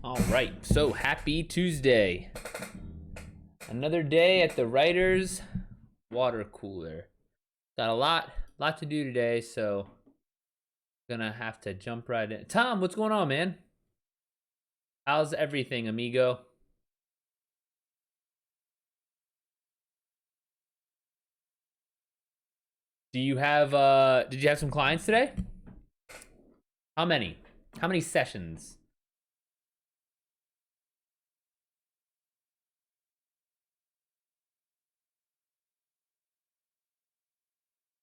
All right, so happy Tuesday. Another day at the writer's water cooler. Got a lot to do today, so gonna have to jump right in. Tom, what's going on, man? How's everything, amigo? Did you have some clients today? How many? How many sessions?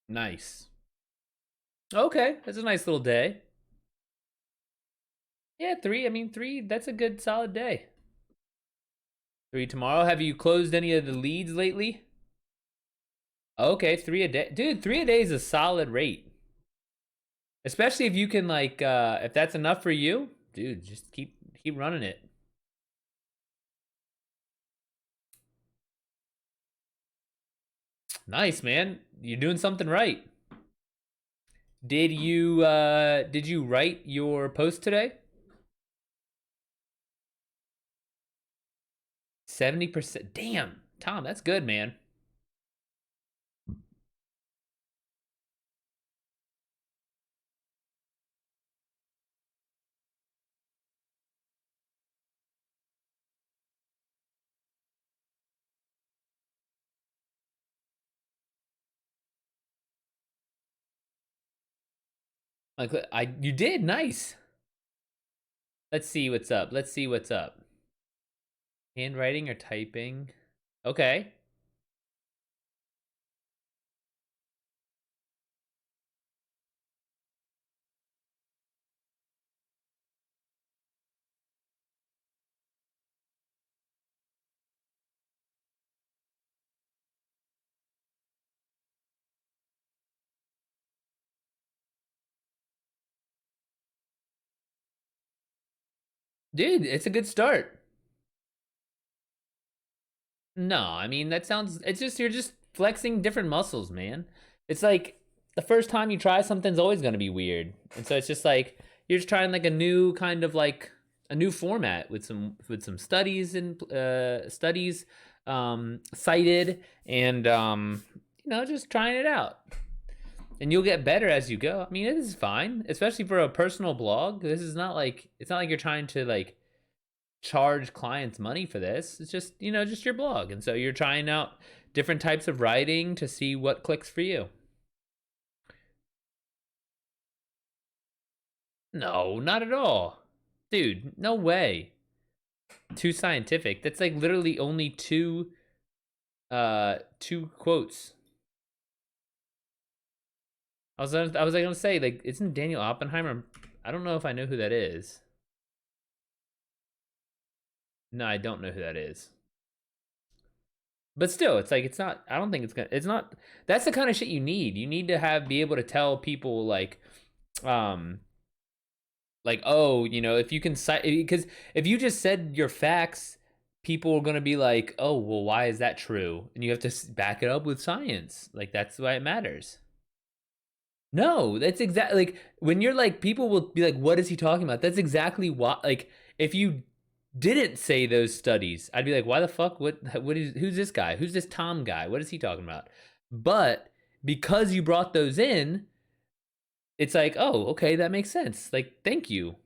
Nice. Okay, that's a nice little day. Yeah, three. I mean, three, that's a good solid day. Three tomorrow. Have you closed any of the leads lately? Okay, three a day. Dude, three a day is a solid rate. Especially if you can if that's enough for you, dude, just keep running it. Nice, man. You're doing something right. Did you write your post today? 70%. Damn, Tom, that's good, man. Like I you did nice. Let's see what's up. Let's see what's up. Handwriting or typing? Okay. Dude, it's a good start. No, I mean that sounds. It's just you're just flexing different muscles, man. It's like the first time you try something's always going to be weird, and so it's just like you're just trying like a new kind of like a new format with some studies and studies cited and just trying it out. And you'll get better as you go. I mean, it is fine, especially for a personal blog. This is not like it's not like you're trying to like charge clients money for this. It's just, just your blog. And so you're trying out different types of writing to see what clicks for you. No, not at all. Dude, no way. Too scientific. That's like literally only two quotes. I was like gonna say, like, isn't Daniel Oppenheimer? I don't know if I know who that is. No, I don't know who that is. But still, it's like it's not. I don't think it's gonna. It's not. That's the kind of shit you need. You need to be able to tell people um, oh, if you can cite, because if you just said your facts, people are gonna be like, oh, well, why is that true? And you have to back it up with science. Like that's why it matters. No, that's exactly like when you're like people will be like, what is he talking about? That's exactly why. Like if you didn't say those studies, I'd be like, why the fuck? What is who's this guy? Who's this Tom guy? What is he talking about? But because you brought those in, it's like, oh, okay, that makes sense. Like, thank you.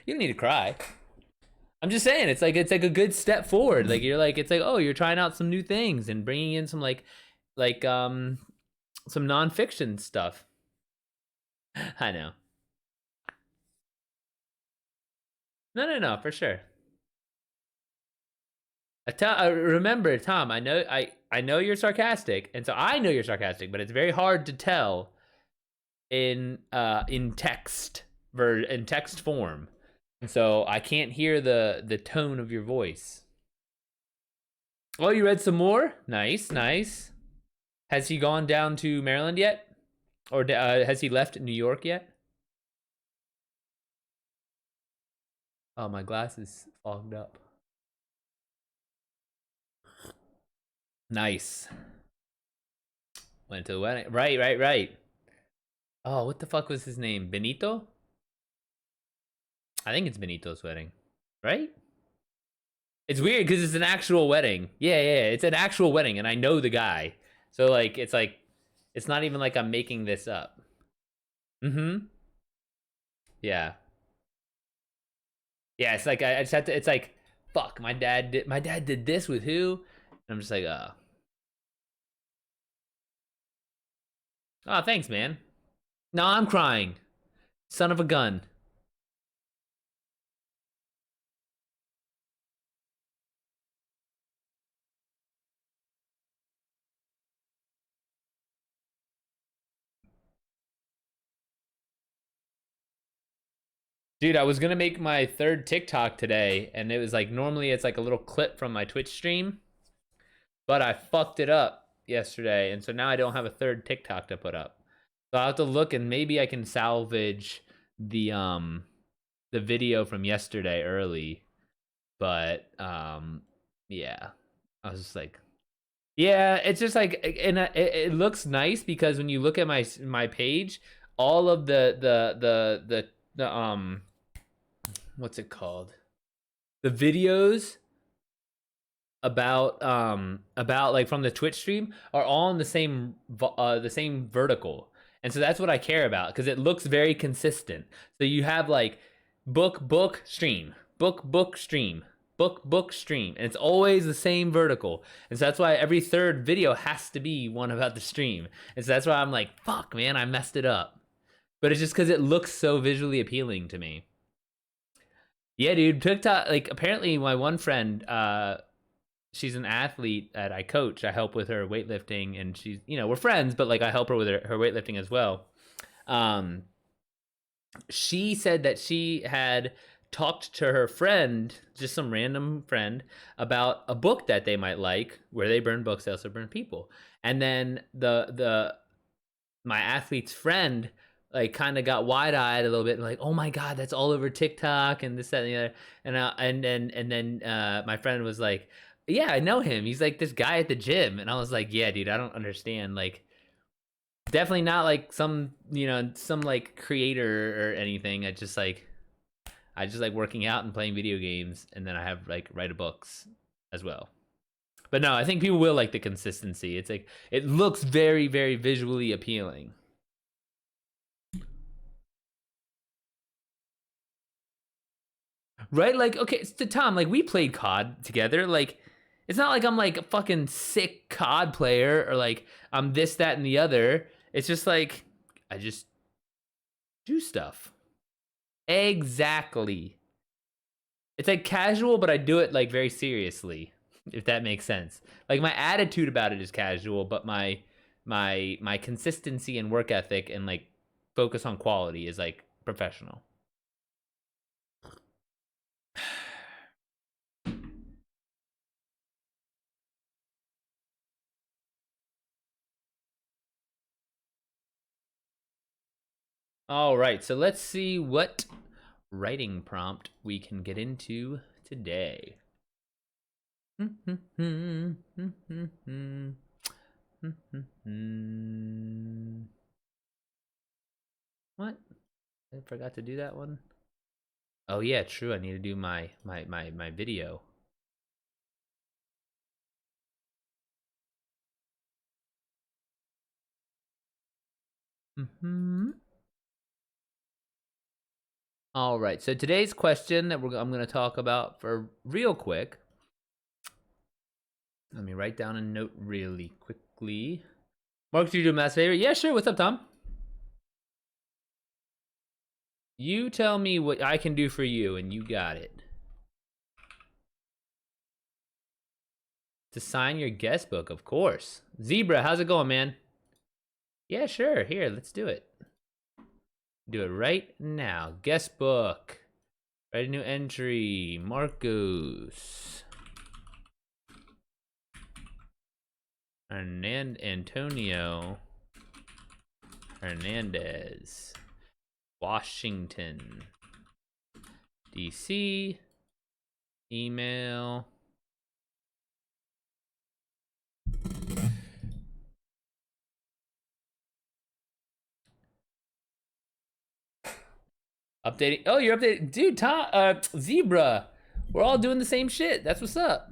You don't need to cry. I'm just saying, it's like a good step forward. Like you're like, it's like, oh, you're trying out some new things and bringing in some like some nonfiction stuff. I know. No, for sure. Remember, Tom. I know you're sarcastic, and so I know you're sarcastic, but it's very hard to tell in in text form, and so I can't hear the tone of your voice. Oh, you read some more? Nice, nice. Has he gone down to Maryland yet, or has he left New York yet? Oh, my glasses fogged up. Nice. Went to the wedding. Right. Oh, what the fuck was his name? Benito? I think it's Benito's wedding, right? It's weird because it's an actual wedding. Yeah, yeah, it's an actual wedding, and I know the guy. So like it's not even like I'm making this up. Mm-hmm. Yeah. Yeah, it's like I just have to. It's like, fuck. My dad did this with who? And I'm just like, oh, thanks, man. No, I'm crying. Son of a gun. Dude, I was gonna make my third TikTok today, and it was like normally it's like a little clip from my Twitch stream, but I fucked it up yesterday, and so now I don't have a third TikTok to put up. So I'll have to look and maybe I can salvage the video from yesterday early. But yeah. I was just like, yeah, it's just like, and it looks nice because when you look at my page, all of the what's it called? The videos about like from the Twitch stream are all in the same vertical. And so that's what I care about because it looks very consistent. So you have like book stream, book stream, book stream, and it's always the same vertical. And so that's why every third video has to be one about the stream. And so that's why I'm like, fuck, man, I messed it up. But it's just because it looks so visually appealing to me. Yeah, dude, TikTok. Like, apparently, my one friend, she's an athlete that I coach. I help with her weightlifting, and she's, we're friends, but like I help her with her weightlifting as well. Um, she said that she had talked to her friend, just some random friend, about a book that they might like, where they burn books, they also burn people. And then the my athlete's friend like kind of got wide eyed a little bit, and like, oh my god, that's all over TikTok and this, that, and the other. And then my friend was like, yeah, I know him. He's like this guy at the gym, and I was like, yeah, dude, I don't understand. Like, definitely not like some like creator or anything. I just like working out and playing video games, and then I have like write books as well. But no, I think people will like the consistency. It's like it looks very, very visually appealing. Right? Like, okay, to Tom, like we played COD together. Like, it's not like I'm like a fucking sick COD player or like I'm this, that, and the other. It's just like I just do stuff. Exactly. It's like casual, but I do it like very seriously, if that makes sense. Like my attitude about it is casual, but my consistency and work ethic and like focus on quality is like professional. All right, so let's see what writing prompt we can get into today. What? I forgot to do that one. Oh yeah, true. I need to do my video. All right. So today's question that I'm going to talk about for real quick. Let me write down a note really quickly. Mark, do you do a mass favor? Yeah, sure. What's up, Tom? You tell me what I can do for you, and you got it. To sign your guest book, of course. Zebra, how's it going, man? Yeah, sure. Here, let's do it. Do it right now. Guest book. Write a new entry. Marcos. Antonio Hernandez. Washington. DC. Email. Updating. Oh, you're updating, dude. Tom, Zebra. We're all doing the same shit. That's what's up.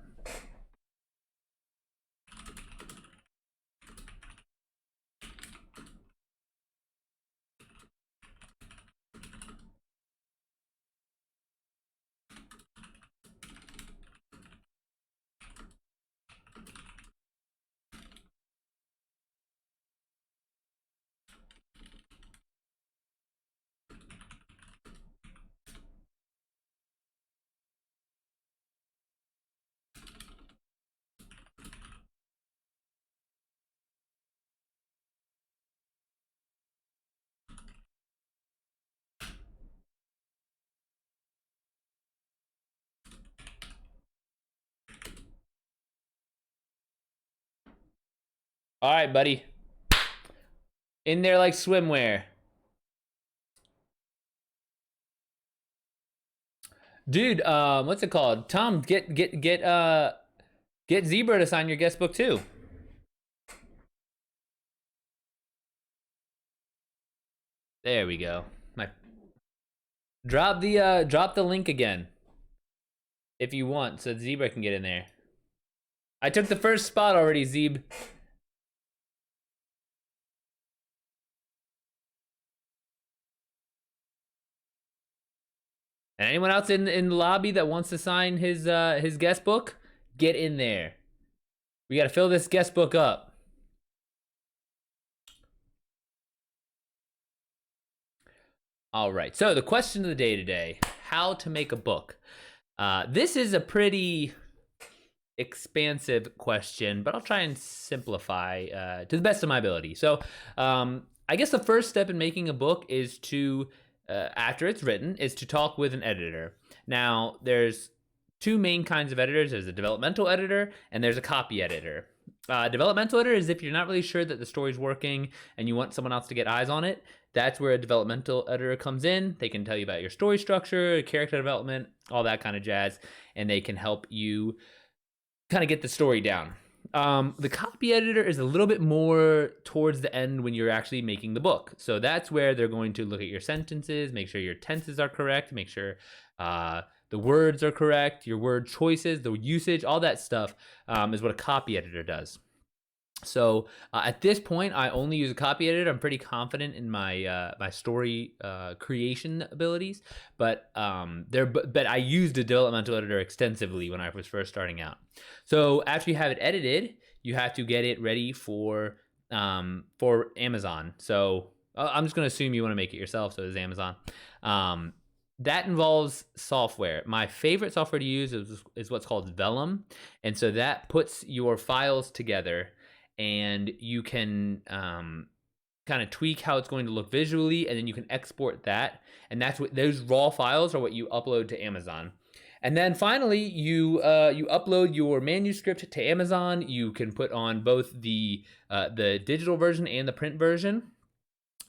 All right, buddy. In there like swimwear. Dude, what's it called? Tom, get Zebra to sign your guest book too. There we go. My drop the link again if you want, so Zebra can get in there. I took the first spot already, Zeb. And anyone else in the lobby that wants to sign his guest book, get in there. We got to fill this guest book up. All right. So the question of the day today: how to make a book. This is a pretty expansive question, but I'll try and simplify to the best of my ability. So, I guess the first step in making a book is to, after it's written, is to talk with an editor. Now, there's two main kinds of editors. There's a developmental editor and there's a copy editor. Developmental editor is if you're not really sure that the story's working and you want someone else to get eyes on it. That's where a developmental editor comes in. They can tell you about your story structure, character development, all that kind of jazz, and they can help you kind of get the story down. The copy editor is a little bit more towards the end when you're actually making the book. So that's where they're going to look at your sentences, make sure your tenses are correct, make sure the words are correct, your word choices, the usage, all that stuff is what a copy editor does. So at this point, I only use a copy editor. I'm pretty confident in my my story creation abilities, but I used a developmental editor extensively when I was first starting out. So after you have it edited, you have to get it ready for Amazon. So I'm just gonna assume you want to make it yourself. So it's Amazon. That involves software. My favorite software to use is what's called Vellum, and so that puts your files together and you can kind of tweak how it's going to look visually, and then you can export that, and that's what those raw files are, what you upload to Amazon. And then finally, you upload your manuscript to Amazon. You can put on both the digital version and the print version.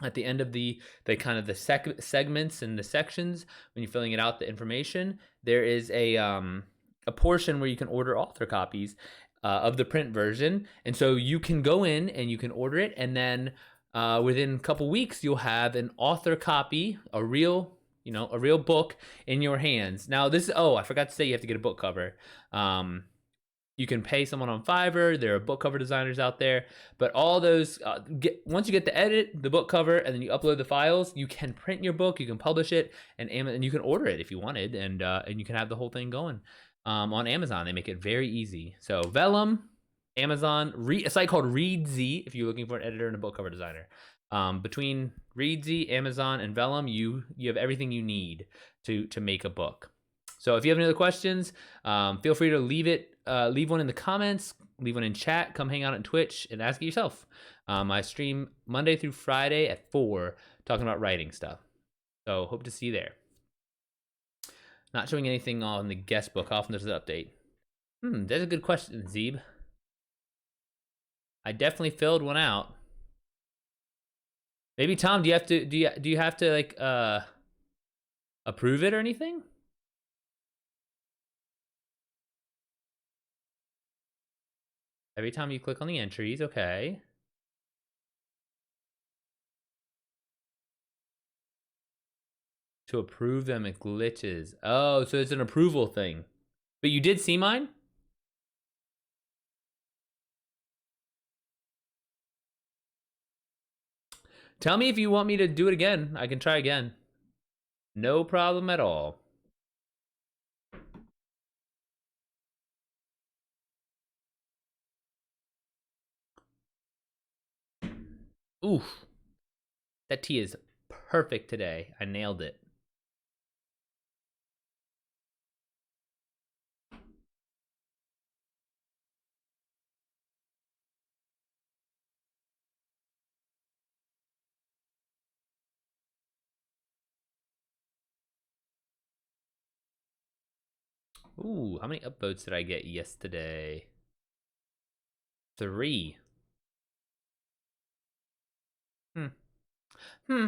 At the end of the kind of the segments and the sections, when you're filling it out, the information, there is a portion where you can order author copies of the print version, and so you can go in and you can order it, and then within a couple weeks you'll have an author copy, a real book in your hands. Now I forgot to say, you have to get a book cover. You can pay someone on Fiverr. There are book cover designers out there, but all those once you get the book cover, and then you upload the files, you can print your book, you can publish it, and you can order it if you wanted, and you can have the whole thing going. On Amazon, they make it very easy. So Vellum, Amazon, a site called Reedsy, if you're looking for an editor and a book cover designer. Between Reedsy, Amazon, and Vellum, you have everything you need to make a book. So if you have any other questions, feel free to leave one in the comments, leave one in chat, come hang out on Twitch and ask it yourself. I stream Monday through Friday at 4 talking about writing stuff. So hope to see you there. Not showing anything on the guest book. Often there's an update. That's a good question, Zeb. I definitely filled one out. Maybe Tom, do you have to like approve it or anything? Every time you click on the entries, okay. to approve them, it glitches. Oh, so it's an approval thing. But you did see mine? Tell me if you want me to do it again. I can try again. No problem at all. Oof. That tea is perfect today. I nailed it. Ooh, how many upvotes did I get yesterday? 3. Hmm.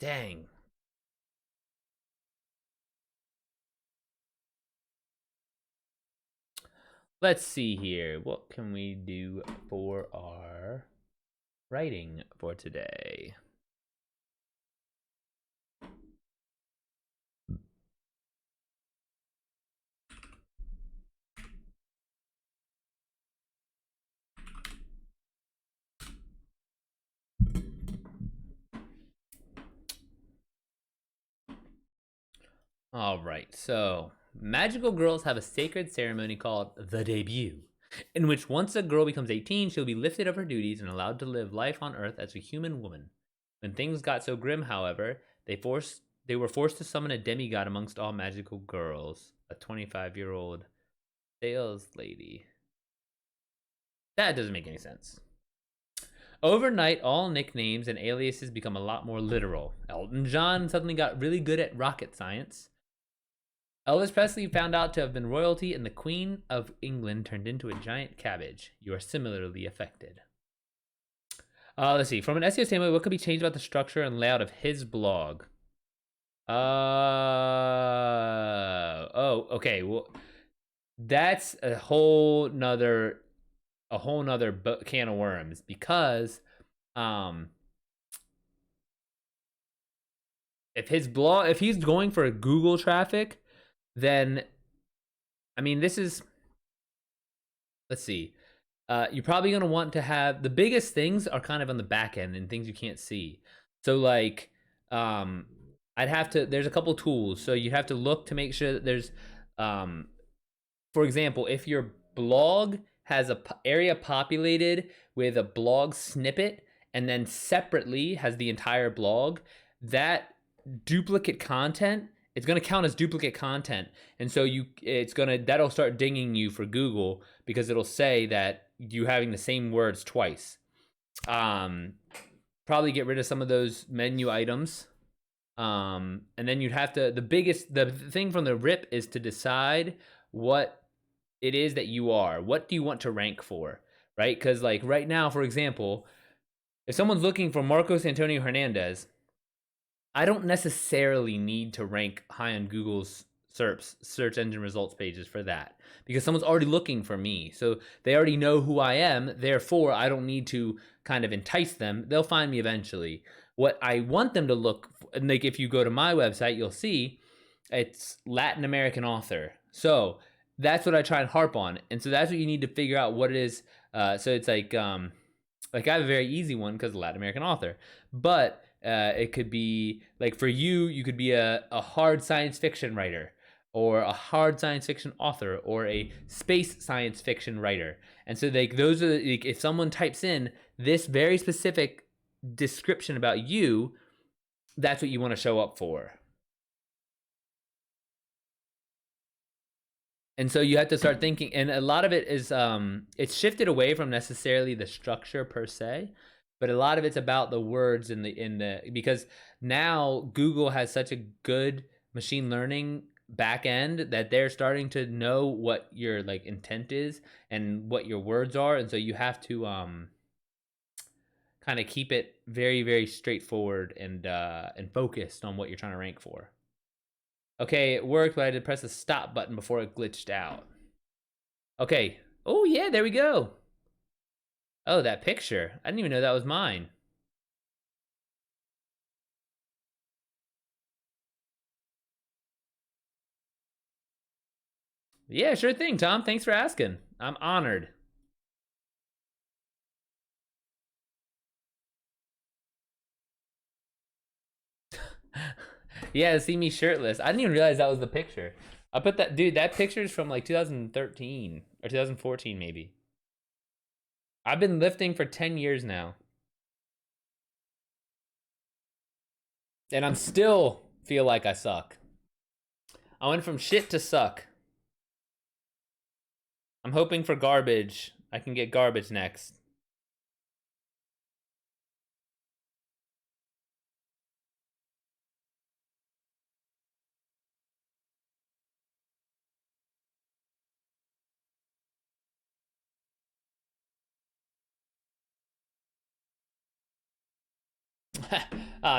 Dang. Let's see here. What can we do for our writing for today? All right, so magical girls have a sacred ceremony called the debut, in which once a girl becomes 18, she'll be lifted of her duties and allowed to live life on Earth as a human woman. When things got so grim, however, they were forced to summon a demigod amongst all magical girls, a 25-year-old sales lady. That doesn't make any sense. Overnight, all nicknames and aliases become a lot more literal. Elton John suddenly got really good at rocket science. Elvis Presley found out to have been royalty, and the Queen of England turned into a giant cabbage. You are similarly affected. Let's see. From an SEO standpoint, what could be changed about the structure and layout of his blog? Oh, okay. Well, that's a whole nother can of worms, because if he's going for Google traffic, then I mean, this is, let's see. You're probably going to want to have, the biggest things are kind of on the back end and things you can't see. So like, there's a couple tools. So you have to look to make sure that there's, for example, if your blog has a area populated with a blog snippet and then separately has the entire blog, that duplicate content, it's going to count as duplicate content, and so that'll start dinging you for Google, because it'll say that you having the same words twice. Probably get rid of some of those menu items, and then you'd have to, the thing from the rip is to decide what it is that you are. What do you want to rank for, right? Because like right now, for example, if someone's looking for Marcos Antonio Hernandez, I don't necessarily need to rank high on Google's search engine results pages for that, because someone's already looking for me. So they already know who I am. Therefore, I don't need to kind of entice them. They'll find me eventually. What I want them to look for, and like if you go to my website, you'll see it's Latin American author. So that's what I try and harp on. And so that's what you need to figure out what it is. So it's like I have a very easy one because Latin American author, but it could be like, for you could be a hard science fiction writer, or a hard science fiction author, or a space science fiction writer. And so like those are like, if someone types in this very specific description about you, that's what you want to show up for. And so you have to start thinking, and a lot of it is it's shifted away from necessarily the structure per se, but a lot of it's about the words in the because now Google has such a good machine learning back end that they're starting to know what your like intent is and what your words are, and so you have to kind of keep it very, very straightforward and focused on what you're trying to rank for. Okay, it worked, but I had to press the stop button before it glitched out. Okay, Oh, yeah, there we go. Oh, that picture. I didn't even know that was mine. Yeah, sure thing, Tom. Thanks for asking. I'm honored. Yeah, see me shirtless. I didn't even realize that was the picture. I put that, dude, that picture is from like 2013 or 2014, maybe. I've been lifting for 10 years now. And I'm still feel like I suck. I went from shit to suck. I'm hoping for garbage. I can get garbage next.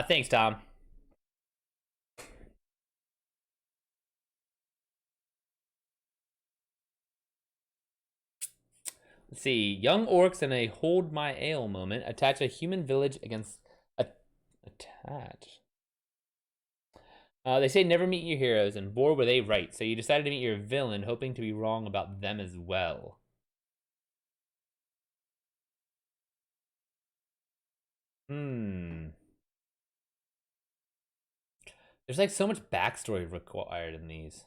Thanks, Tom. Let's see. Young orcs in a hold my ale moment attach a human village against attach. They say never meet your heroes, and boy were they right. So you decided to meet your villain, hoping to be wrong about them as well. Hmm. There's like so much backstory required in these.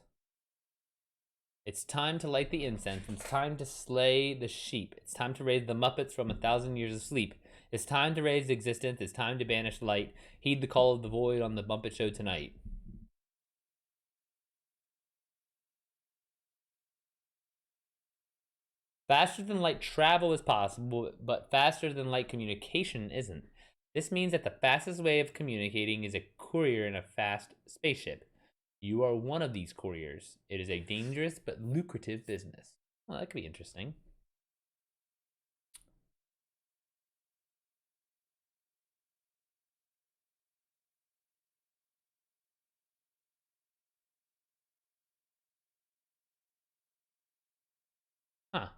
It's time to light the incense. It's time to slay the sheep. It's time to raise the Muppets from 1,000 years of sleep. It's time to raise existence. It's time to banish light. Heed the call of the void on the Muppet Show tonight. Faster than light travel is possible, but faster than light communication isn't. This means that the fastest way of communicating is a courier in a fast spaceship. You are one of these couriers. It is a dangerous but lucrative business. Well, that could be interesting. Huh.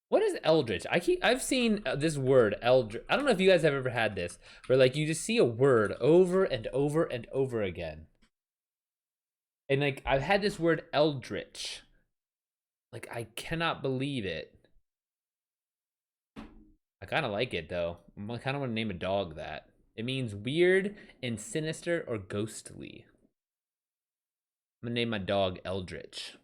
What is eldritch? I've seen this word eldritch. I don't know if you guys have ever had this, where like you just see a word over and over and over again. And like I've had this word eldritch. Like I cannot believe it. I kind of like it though. I kind of want to name a dog that. It means weird and sinister or ghostly. I'm gonna name my dog Eldritch.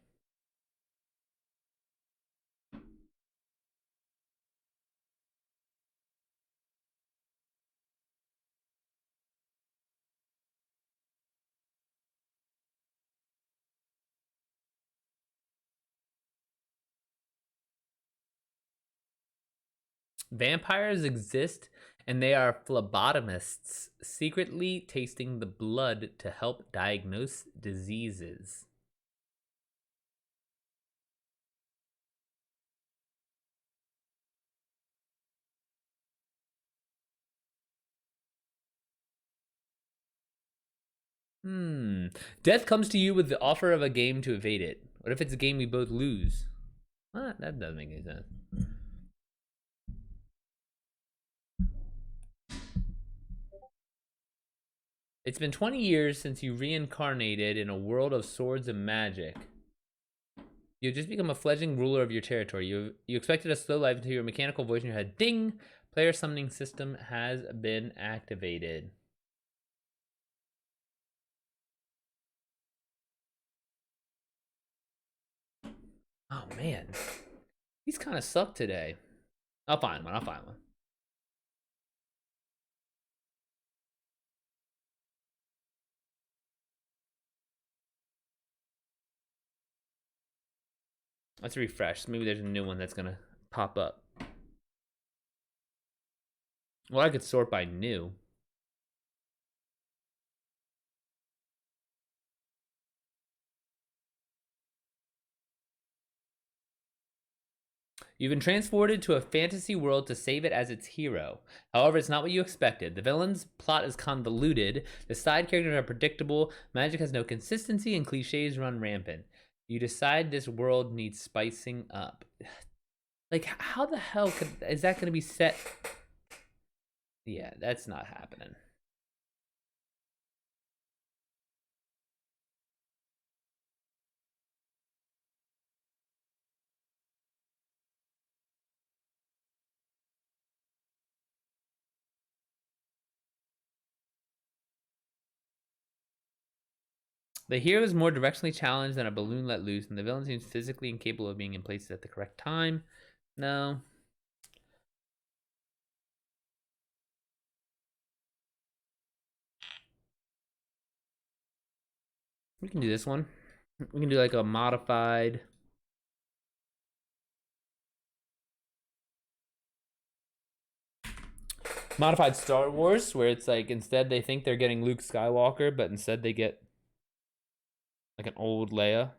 Vampires exist and they are phlebotomists, secretly tasting the blood to help diagnose diseases. Hmm. Death comes to you with the offer of a game to evade it. What if it's a game we both lose? That doesn't make any sense. It's been 20 years since you reincarnated in a world of swords and magic. You've just become a fledgling ruler of your territory. You expected a slow life until your mechanical voice in your head, ding! Player summoning system has been activated. Oh man, these kind of suck today. I'll find one. I'll find one. Let's refresh. Maybe there's a new one that's gonna pop up. Well, I could sort by new. You've been transported to a fantasy world to save it as its hero. However, it's not what you expected. The villain's plot is convoluted, the side characters are predictable, magic has no consistency, and cliches run rampant. You decide this world needs spicing up. Like, how the hell is that going to be set? Yeah, that's not happening. The hero is more directionally challenged than a balloon let loose, and the villain seems physically incapable of being in places at the correct time. No. We can do this one. We can do like a modified. Modified Star Wars, where it's like instead they think they're getting Luke Skywalker, but instead they get like an old Leia.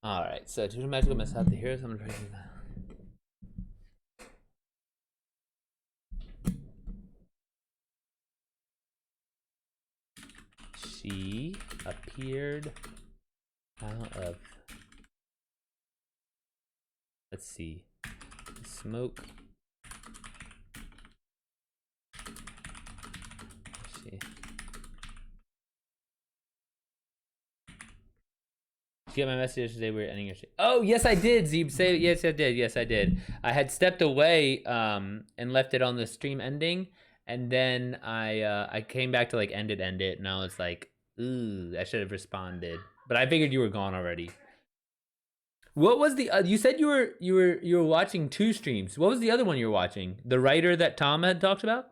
Alright, so due to magical mishap, the heroes I'm trying to. She appeared out of. Let's see. Smoke. She. Did you get my message today? We're ending your shit. Oh, yes, I did, Zeeb. Say yes, I did. Yes, I did. I had stepped away and left it on the stream ending, and then I came back to like end it, and I was like, ooh, I should have responded, but I figured you were gone already. What was the? You said you were watching two streams. What was the other one you were watching? The writer that Tom had talked about.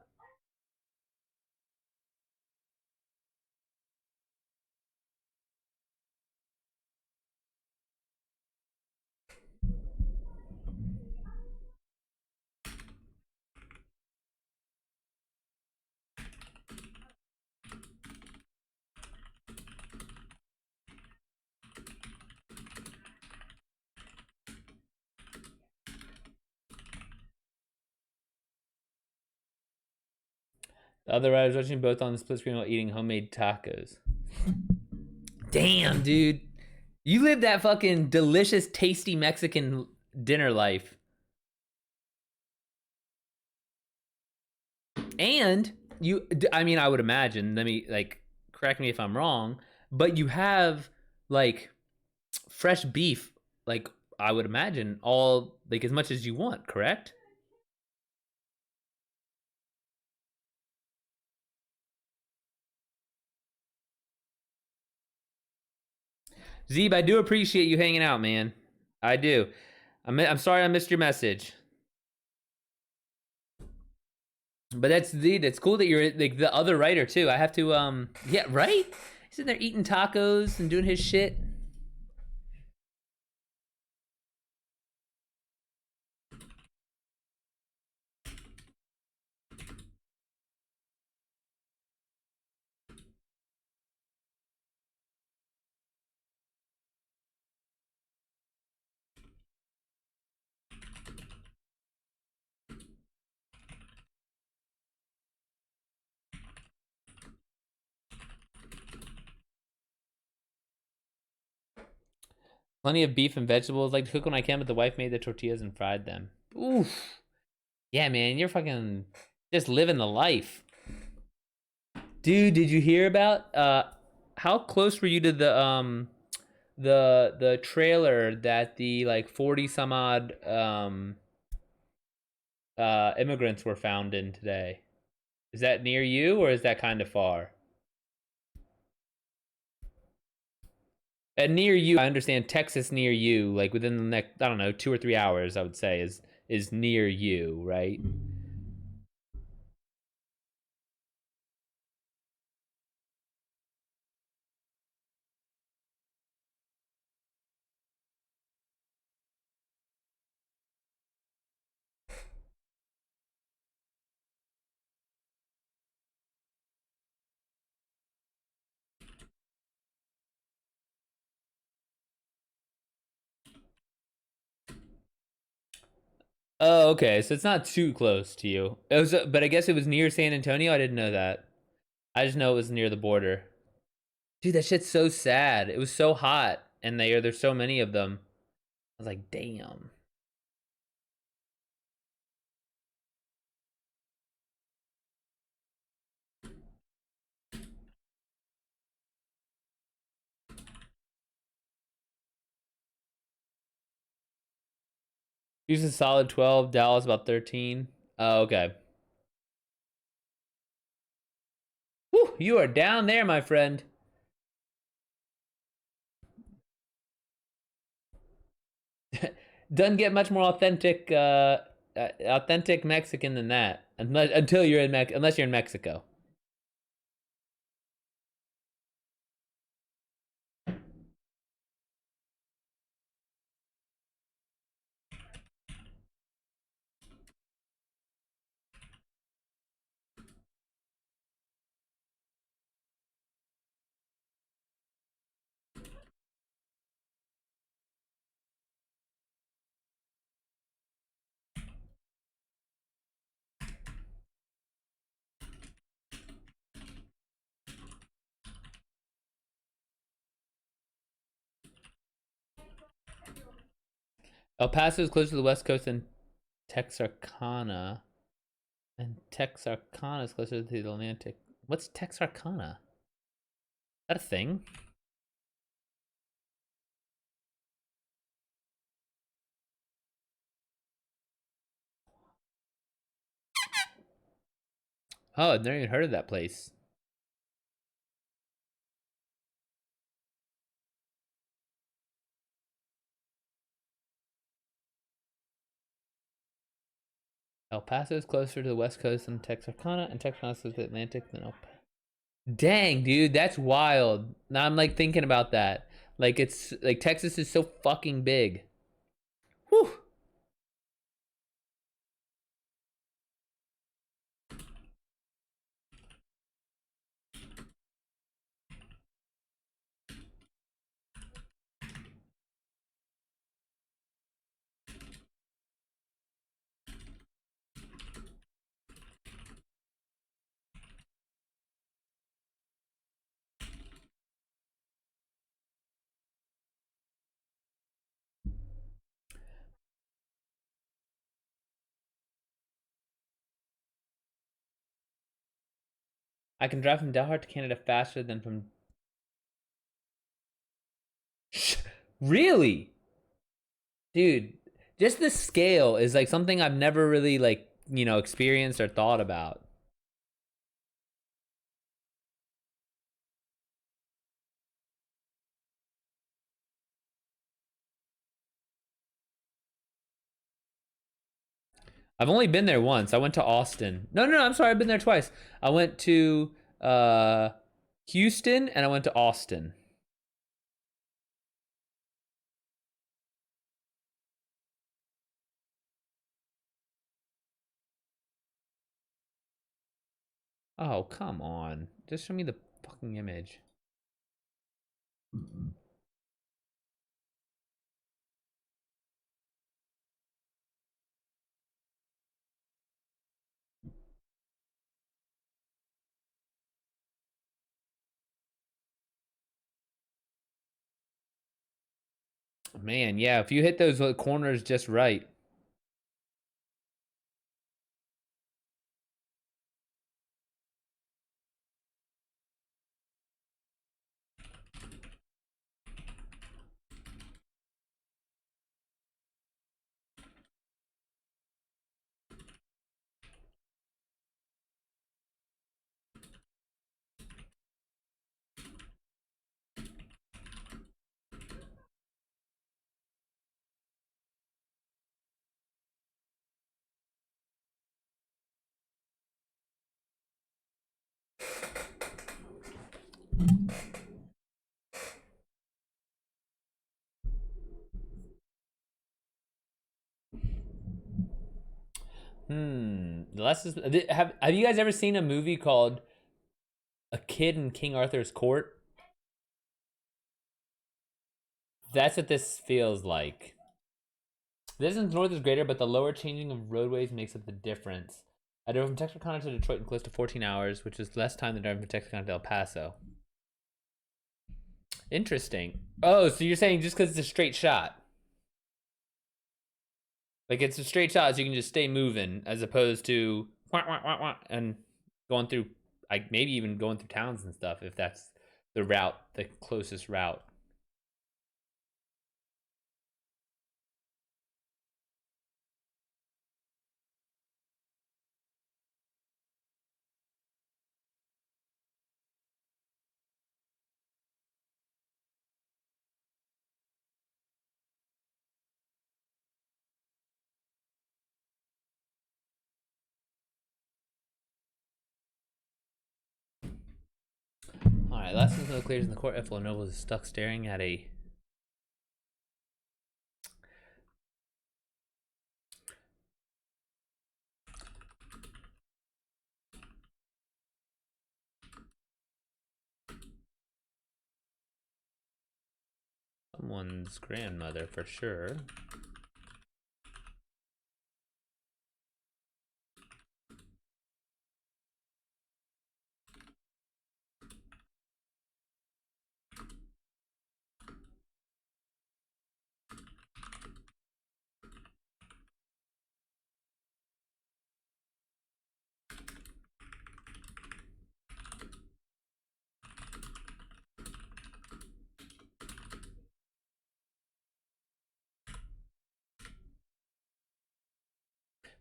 The other writer was watching both on the split screen while eating homemade tacos. Damn, dude. You live that fucking delicious, tasty Mexican dinner life. And I mean, I would imagine, let me, like, correct me if I'm wrong, but you have, like, fresh beef, like, I would imagine, all, like, as much as you want, correct? Zeeb, I do appreciate you hanging out, man. I do. I'm sorry I missed your message. But that's it's cool that you're like the other writer too. I have to yeah, right? He's sitting there eating tacos and doing his shit. Plenty of beef and vegetables. Like to cook when I can, but the wife made the tortillas and fried them. Oof. Yeah, man, you're fucking just living the life. Dude, did you hear about how close were you to the trailer that the like 40 some odd immigrants were found in today? Is that near you or is that kind of far? And near you, I understand Texas near you, like within the next, I don't know, 2 or 3 hours, I would say is near you, right? Oh, okay. So it's not too close to you. It was, but I guess it was near San Antonio. I didn't know that. I just know it was near the border. Dude, that shit's so sad. It was so hot, and there's so many of them. I was like, damn. Houston solid 12. Dallas about 13. Oh, okay. Whew, you are down there, my friend. Doesn't get much more authentic Mexican than that, until you're in unless you're in Mexico. El Paso is close to the west coast than Texarkana, and Texarkana is closer to the Atlantic. What's Texarkana? Is that a thing? Oh, I've never even heard of that place. El Paso is closer to the west coast than Texarkana, and Texarkana is closer to the Atlantic than El Paso. Dang, dude, that's wild. Now I'm like thinking about that. Like it's like Texas is so fucking big. Whew. I can drive from Dalhart to Canada faster than from. Really? Dude, just the scale is like something I've never really like, experienced or thought about. I've only been there once. I went to Austin. No, I'm sorry. I've been there twice. I went to uh Houston and I went to Austin. Oh, come on. Just show me the fucking image. Man, yeah, if you hit those corners just right. Less is, have you guys ever seen a movie called A Kid in King Arthur's Court? That's what this feels like. The distance north is greater, but the lower changing of roadways makes up the difference. I drove from Texarkana to Detroit in close to 14 hours, which is less time than driving from Texarkana to El Paso. Interesting. Oh, so you're saying just because it's a straight shot? Like it's a straight shot, so you can just stay moving, as opposed to and going through, like maybe even going through towns and stuff, if that's the route, the closest route. Alright, last one's no clears in the court. F. Noble is stuck staring at a. Someone's grandmother for sure.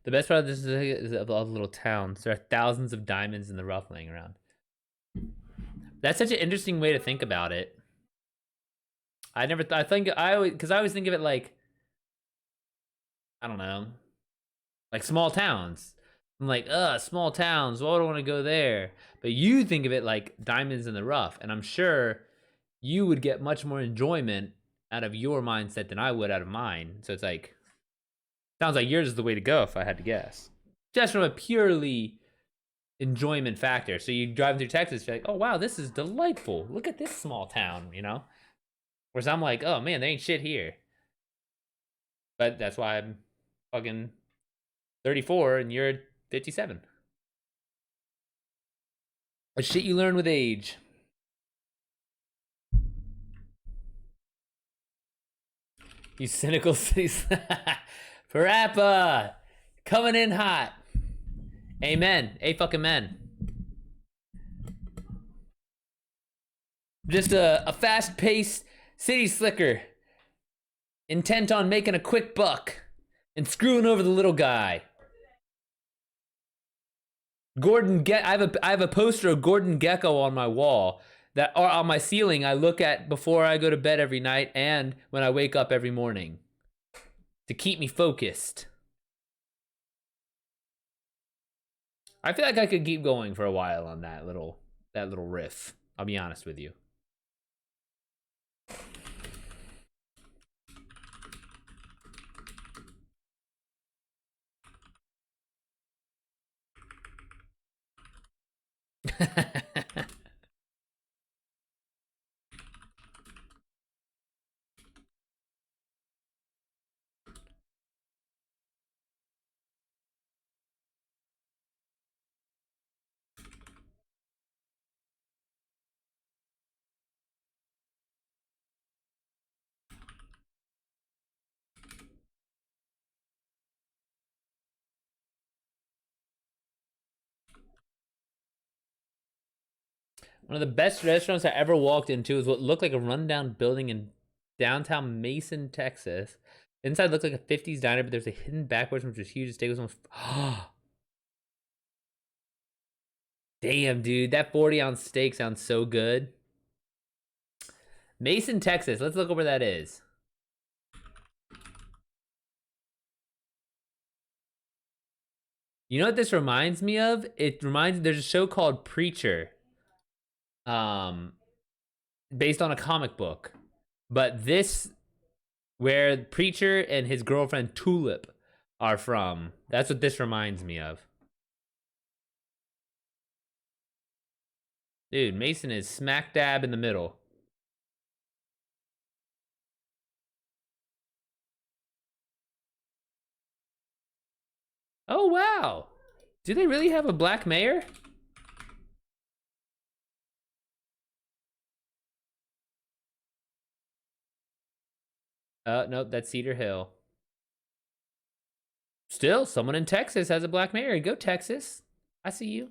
The best part of this is of all the little towns. There are thousands of diamonds in the rough laying around. That's such an interesting way to think about it. I always think of it like, I don't know, like small towns. I'm like, small towns. Why would I want to go there? But you think of it like diamonds in the rough, and I'm sure you would get much more enjoyment out of your mindset than I would out of mine. So it's like, sounds like yours is the way to go if I had to guess. Just from a purely enjoyment factor. So you drive through Texas, you're like, oh wow, this is delightful. Look at this small town, you know? Whereas I'm like, oh man, there ain't shit here. But that's why I'm fucking 34 and you're 57. A shit you learn with age. You cynical cities. Parappa! Coming in hot. Amen. A fucking men. Just a fast-paced city slicker, intent on making a quick buck and screwing over the little guy. I have a poster of Gordon Gekko on my wall that are on my ceiling. I look at before I go to bed every night and when I wake up every morning to keep me focused. I feel like I could keep going for a while on that little riff. I'll be honest with you. One of the best restaurants I ever walked into is what looked like a rundown building in downtown Mason, Texas. Inside looked like a 50s diner, but there's a hidden backwards which was huge. The steak was almost. Damn, dude, that 40-ounce steak sounds so good. Mason, Texas. Let's look up where that is. You know what this reminds me of? There's a show called Preacher. Based on a comic book. But this, where Preacher and his girlfriend Tulip are from, that's what this reminds me of. Dude, Mason is smack dab in the middle. Oh wow. Do they really have a black mayor? Nope, that's Cedar Hill. Still, someone in Texas has a black mayor. Go Texas. I see you.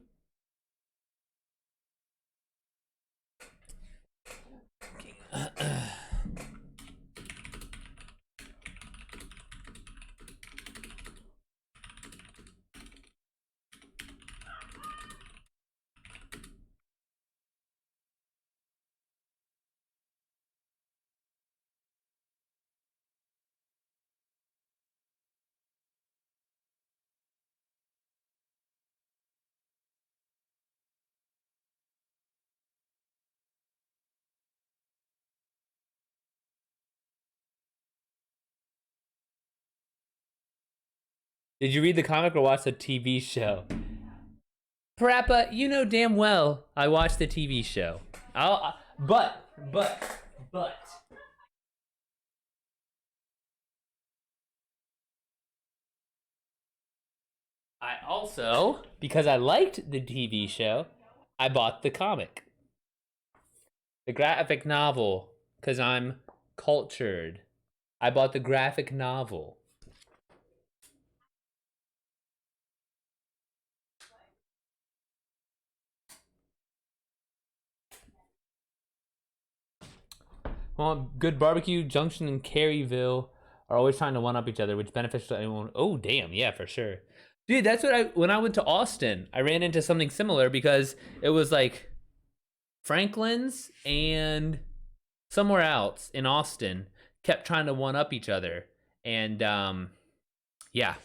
Did you read the comic or watch the TV show? Parappa, you know damn well I watched the TV show. But. I also, because I liked the TV show, I bought the comic. The graphic novel, because I'm cultured. I bought the graphic novel. Well, Good Barbecue, Junction, and Caryville are always trying to one up each other, which benefits anyone. Oh, damn, yeah, for sure. Dude, that's what when I went to Austin, I ran into something similar because it was like Franklin's and somewhere else in Austin kept trying to one up each other. And yeah.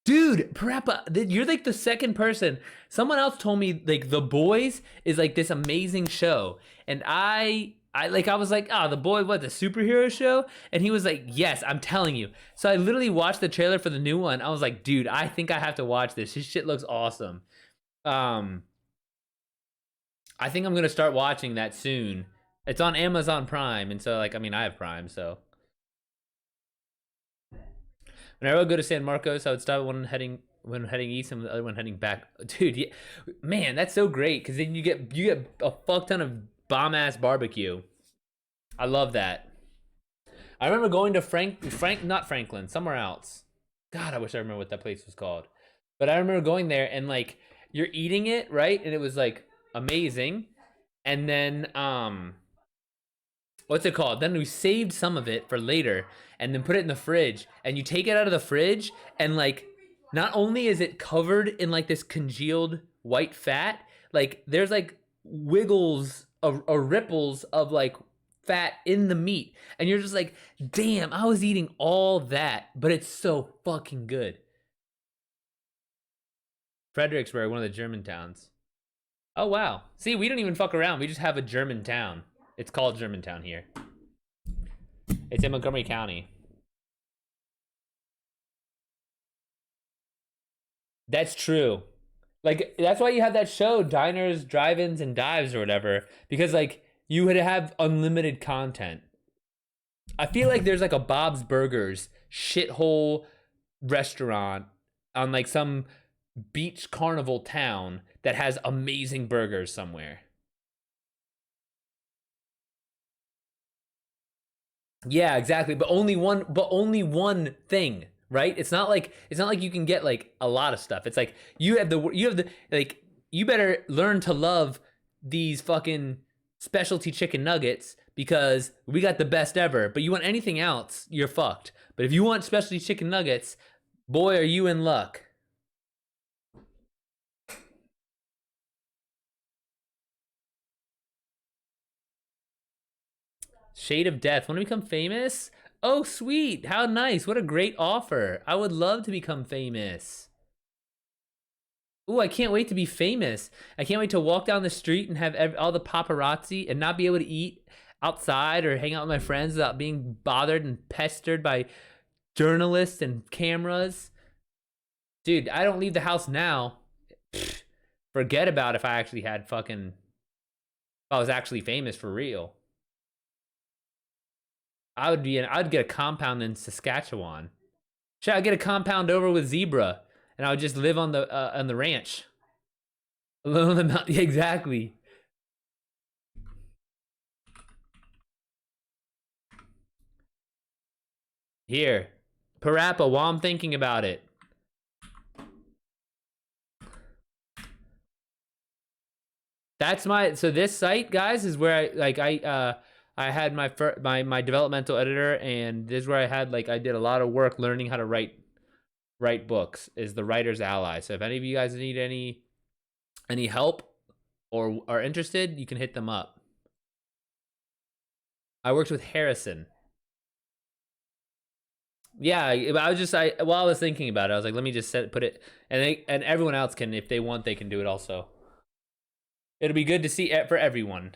Dude, Parappa, you're like the second person. Someone else told me like The Boys is like this amazing show, and I was like, oh, The Boy, what, the superhero show? And he was like, yes, I'm telling you. So I literally watched the trailer for the new one. I was like, dude, I think I have to watch this. His shit looks awesome. Um, I think I'm gonna start watching that soon. It's on Amazon Prime, and so like, I mean, I have Prime, so whenever I would go to San Marcos, I would stop when heading east and the other one heading back. Dude, yeah, man, that's so great because then you get a fuck ton of bomb ass barbecue. I love that. I remember going to not Franklin, somewhere else. God, I wish I remember what that place was called. But I remember going there and like you're eating it right, and it was like amazing. And then what's it called? Then we saved some of it for later and then put it in the fridge. And you take it out of the fridge and like not only is it covered in like this congealed white fat, like there's like wiggles or ripples of like fat in the meat. And you're just like, damn, I was eating all that, but it's so fucking good. Fredericksburg, one of the German towns. Oh wow. See, we don't even fuck around. We just have a German town. It's called Germantown here. It's in Montgomery County. That's true. Like that's why you have that show, Diners, Drive-ins, and Dives or whatever, because like you would have unlimited content. I feel like there's like a Bob's Burgers shithole restaurant on like some beach carnival town that has amazing burgers somewhere. Yeah, exactly. But only one thing, right? It's not like you can get like a lot of stuff. It's like you have the like you better learn to love these fucking specialty chicken nuggets because we got the best ever. But you want anything else, you're fucked. But if you want specialty chicken nuggets, boy, are you in luck. Shade of Death. Want to become famous? Oh, sweet. How nice. What a great offer. I would love to become famous. Ooh, I can't wait to be famous. I can't wait to walk down the street and have all the paparazzi and not be able to eat outside or hang out with my friends without being bothered and pestered by journalists and cameras. Dude, I don't leave the house now. Pfft, forget about if I actually had fucking. If I was actually famous for real. I'd get a compound in Saskatchewan. Shit, I'd get a compound over with zebra, and I would just live on the ranch, alone on the mountain. Yeah, exactly. Here, Parappa. While I'm thinking about it, that's my so this site, guys, is where I had my developmental editor, and this is where I had like I did a lot of work learning how to write books. Is the Writer's Ally. So if any of you guys need any help or are interested, you can hit them up. I worked with Harrison. Yeah, I was just while I was thinking about it, I was like, let me just put it, and everyone else can, if they want, they can do it also. It'll be good to see it for everyone.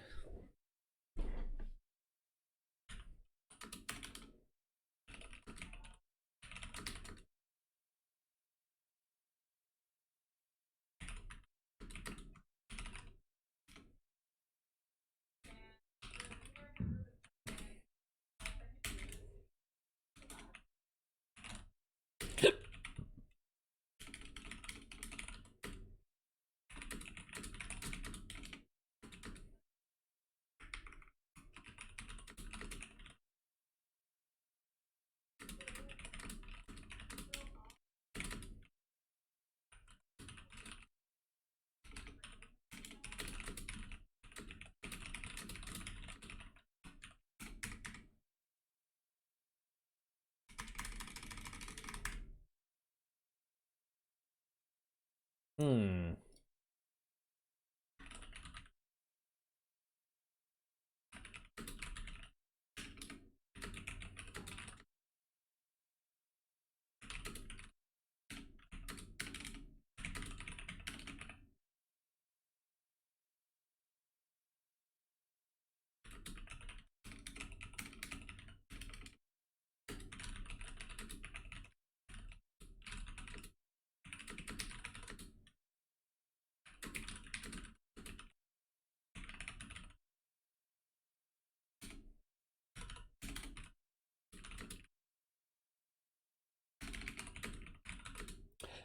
Hmm.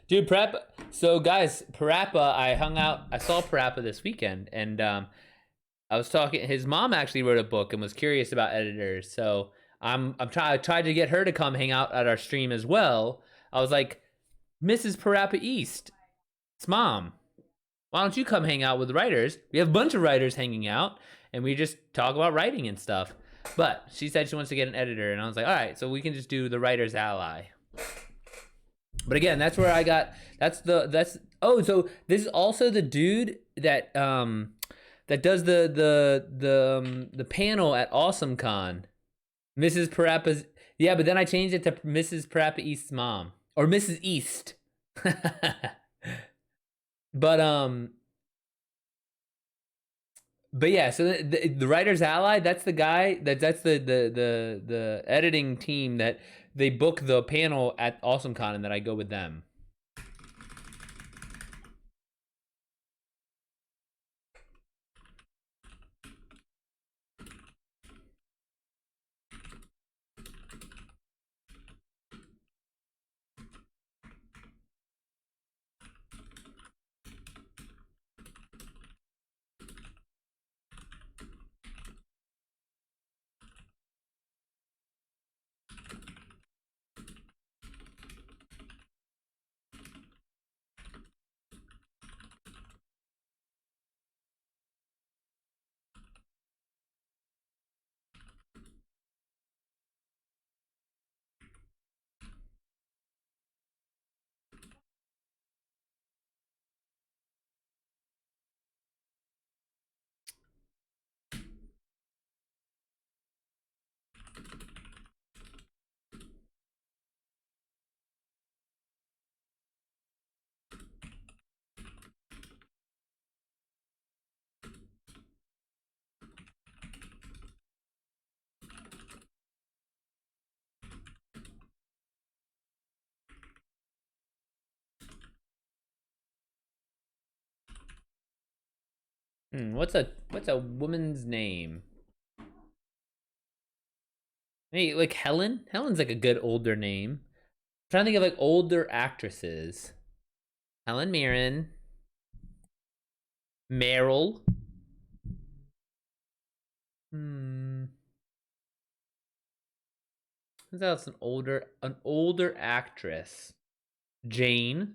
Dude, prep. So, guys, Parappa, I saw Parappa this weekend, and I was talking. His mom actually wrote a book and was curious about editors. So, I tried to get her to come hang out at our stream as well. I was like, Mrs. Parappa East, it's mom. Why don't you come hang out with writers? We have a bunch of writers hanging out, and we just talk about writing and stuff. But she said she wants to get an editor, and I was like, all right, so we can just do the Writer's Ally. But again, that's where I got. That's oh, so this is also the dude that does the panel at AwesomeCon. Mrs. Parappa's, yeah, but then I changed it to Mrs. Parappa East's mom or Mrs. East. but but yeah, so the Writer's Ally, that's the guy that's the editing team that they book the panel at AwesomeCon, and that I go with them. What's a woman's name? Hey, like Helen. Helen's like a good older name. I'm trying to think of like older actresses. Helen Mirren, Meryl. Hmm. Who's else an older actress? Jane,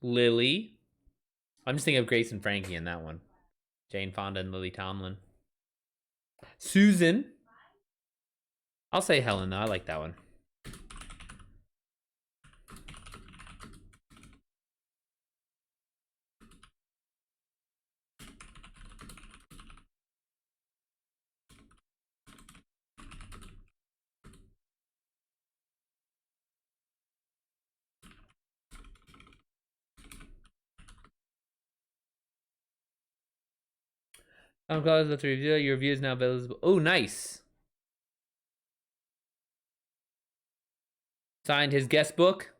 Lily. I'm just thinking of Grace and Frankie in that one. Jane Fonda and Lily Tomlin. Susan. I'll say Helen though. I like that one. I'm glad to review. Your review is now available. Oh, nice. Signed his guest book.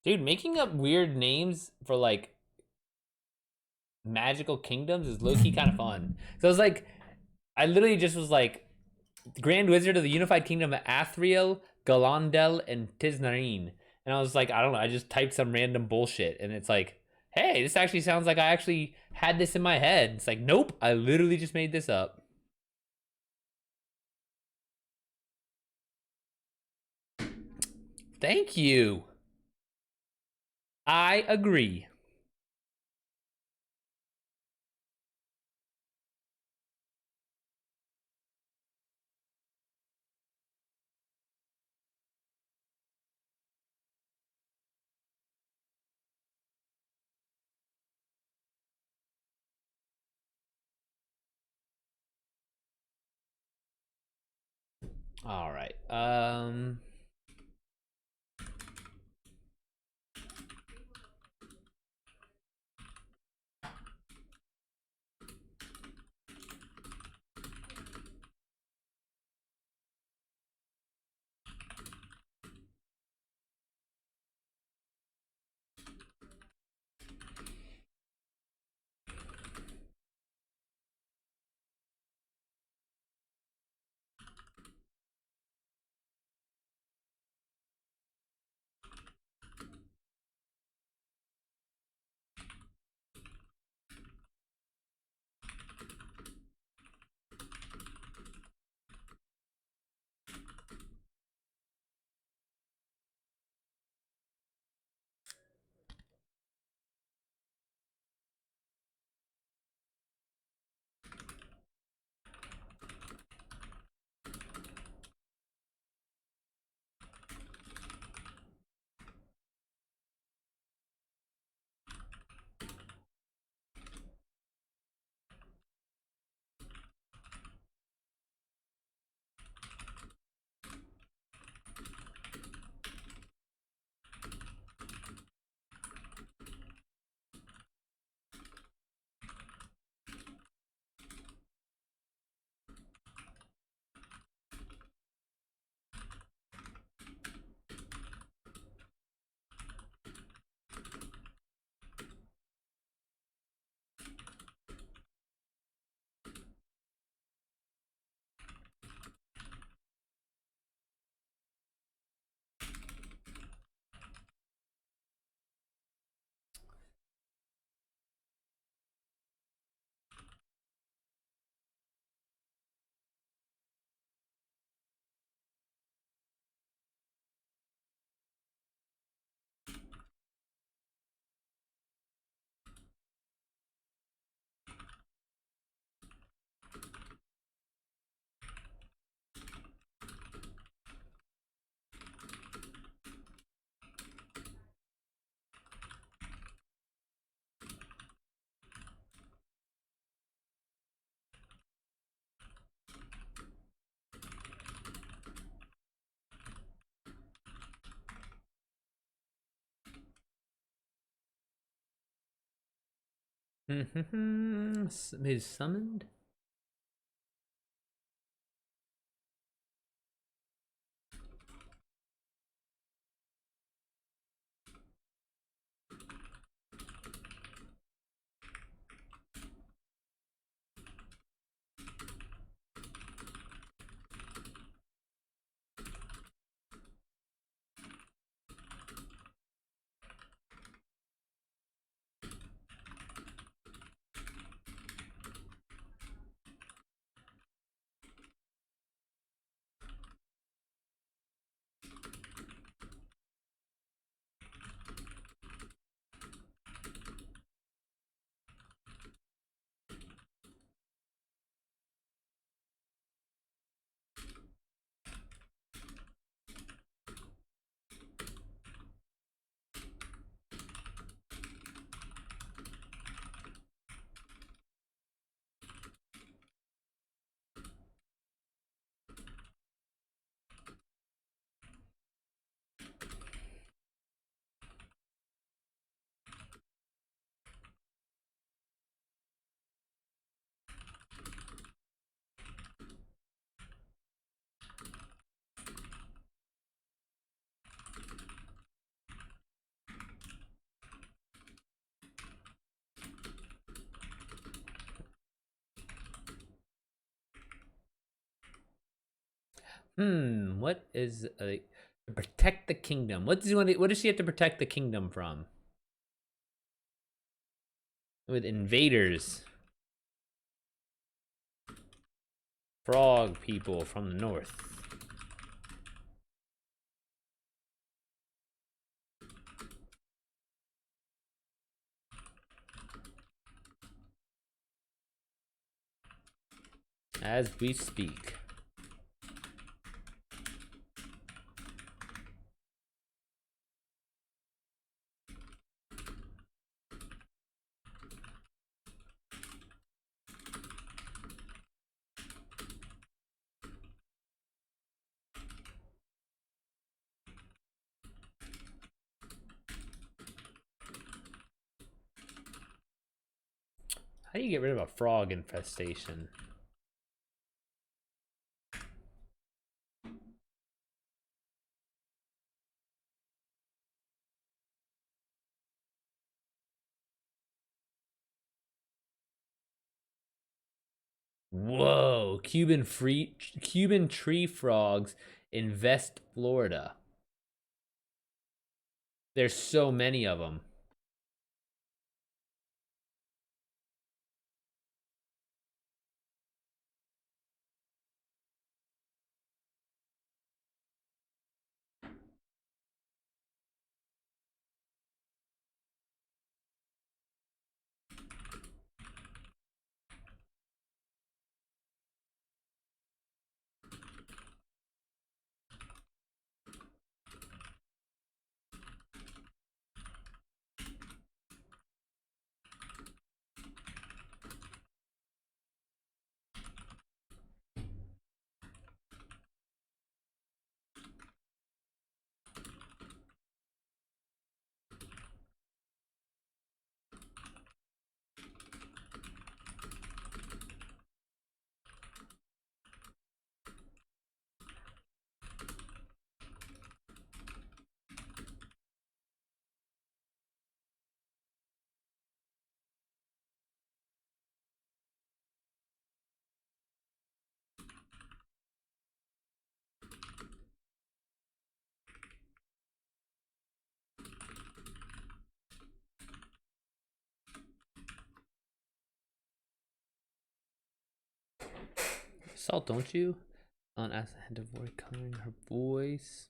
Dude, making up weird names for like magical kingdoms is low key kind of fun. So I was like, I literally just was like, Grand Wizard of the Unified Kingdom of Athriel, Galandel, and Tiznarine. And I was like, I don't know, I just typed some random bullshit, and it's like, hey, this actually sounds like I actually had this in my head. It's like, nope, I literally just made this up. Thank you. I agree. All right. Is summoned? What is protect the kingdom? What does he want? What does she have to protect the kingdom from? With invaders, frog people from the north. As we speak. How do you get rid of a frog infestation? Whoa, Cuban tree frogs invest Florida. There's so many of them. Salt, don't you? On as a of avoid coloring her voice.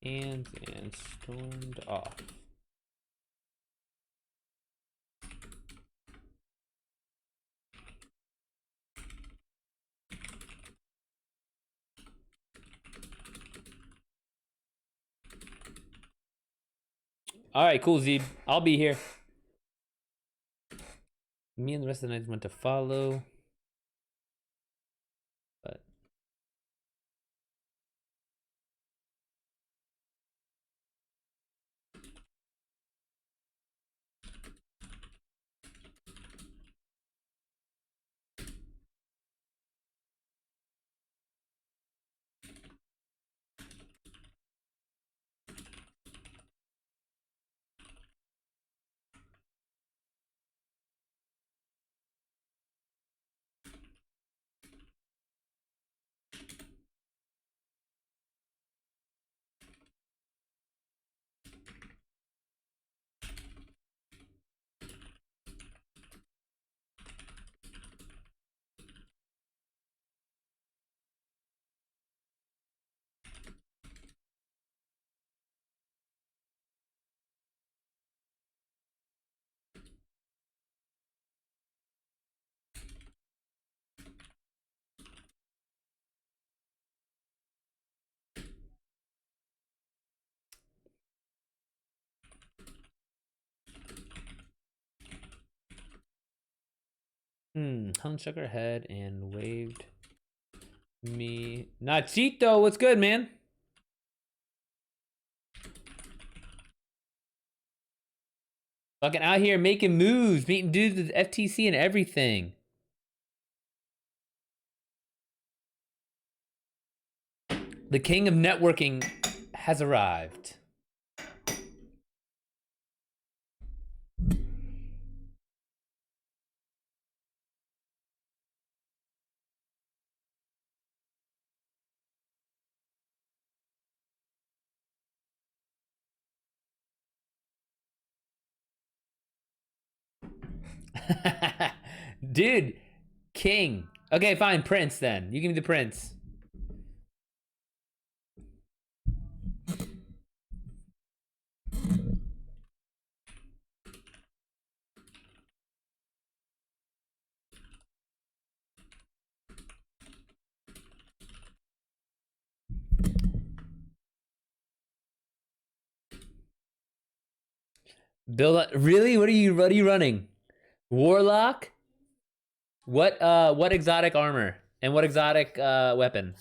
And stormed off. All right, cool, Zeb. I'll be here. Me and the rest of the knights went to follow. But Helen shook her head and waved me. Nachito, what's good, man? Fucking out here making moves, meeting dudes with FTC and everything. The king of networking has arrived. Dude, king. Okay, fine, prince then. You give me the prince. Build really? What are you running? Warlock? What exotic armor? And what exotic weapon?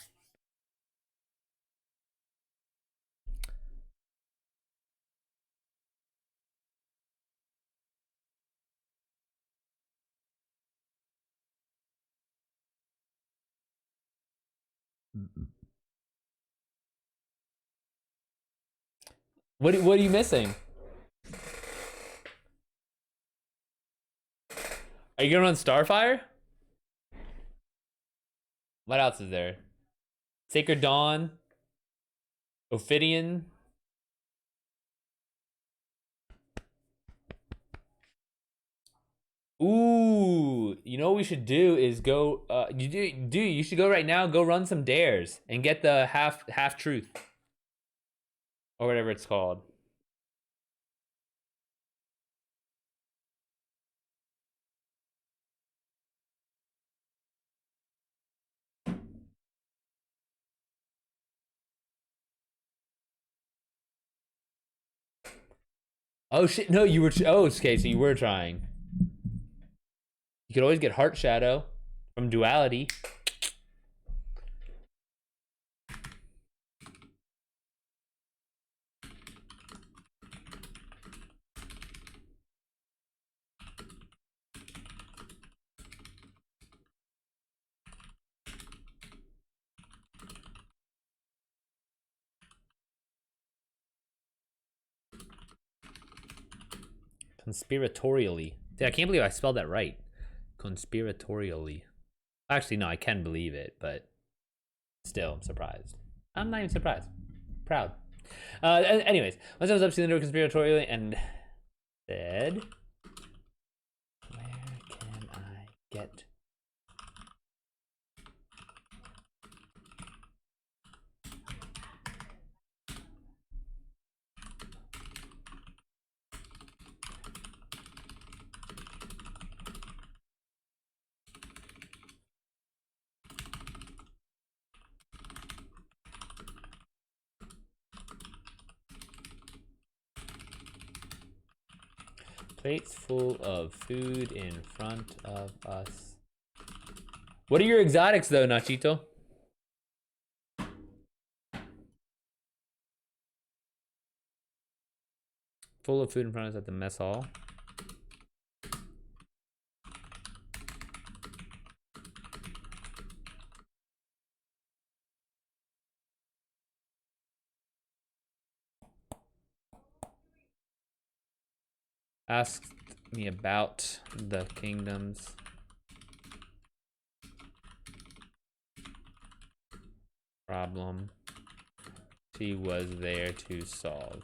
What are you missing? Are you gonna run Starfire? What else is there? Sacred Dawn, Ophidian. Ooh, you know what we should do is go. You should go right now. Go run some dares and get the half truth or whatever it's called. Oh shit! No, you were. Oh, okay, so you were trying. You could always get Heart Shadow from Duality. Conspiratorially. See, I can't believe I spelled that right. Conspiratorially. Actually, no, I can believe it, but still, I'm surprised. I'm not even surprised. Proud. Anyways, once I was up to the door conspiratorially and said, where can I get Plates full of food in front of us. What are your exotics though, Nachito? Full of food in front of us at the mess hall. Asked me about the kingdoms. Problem she was there to solve.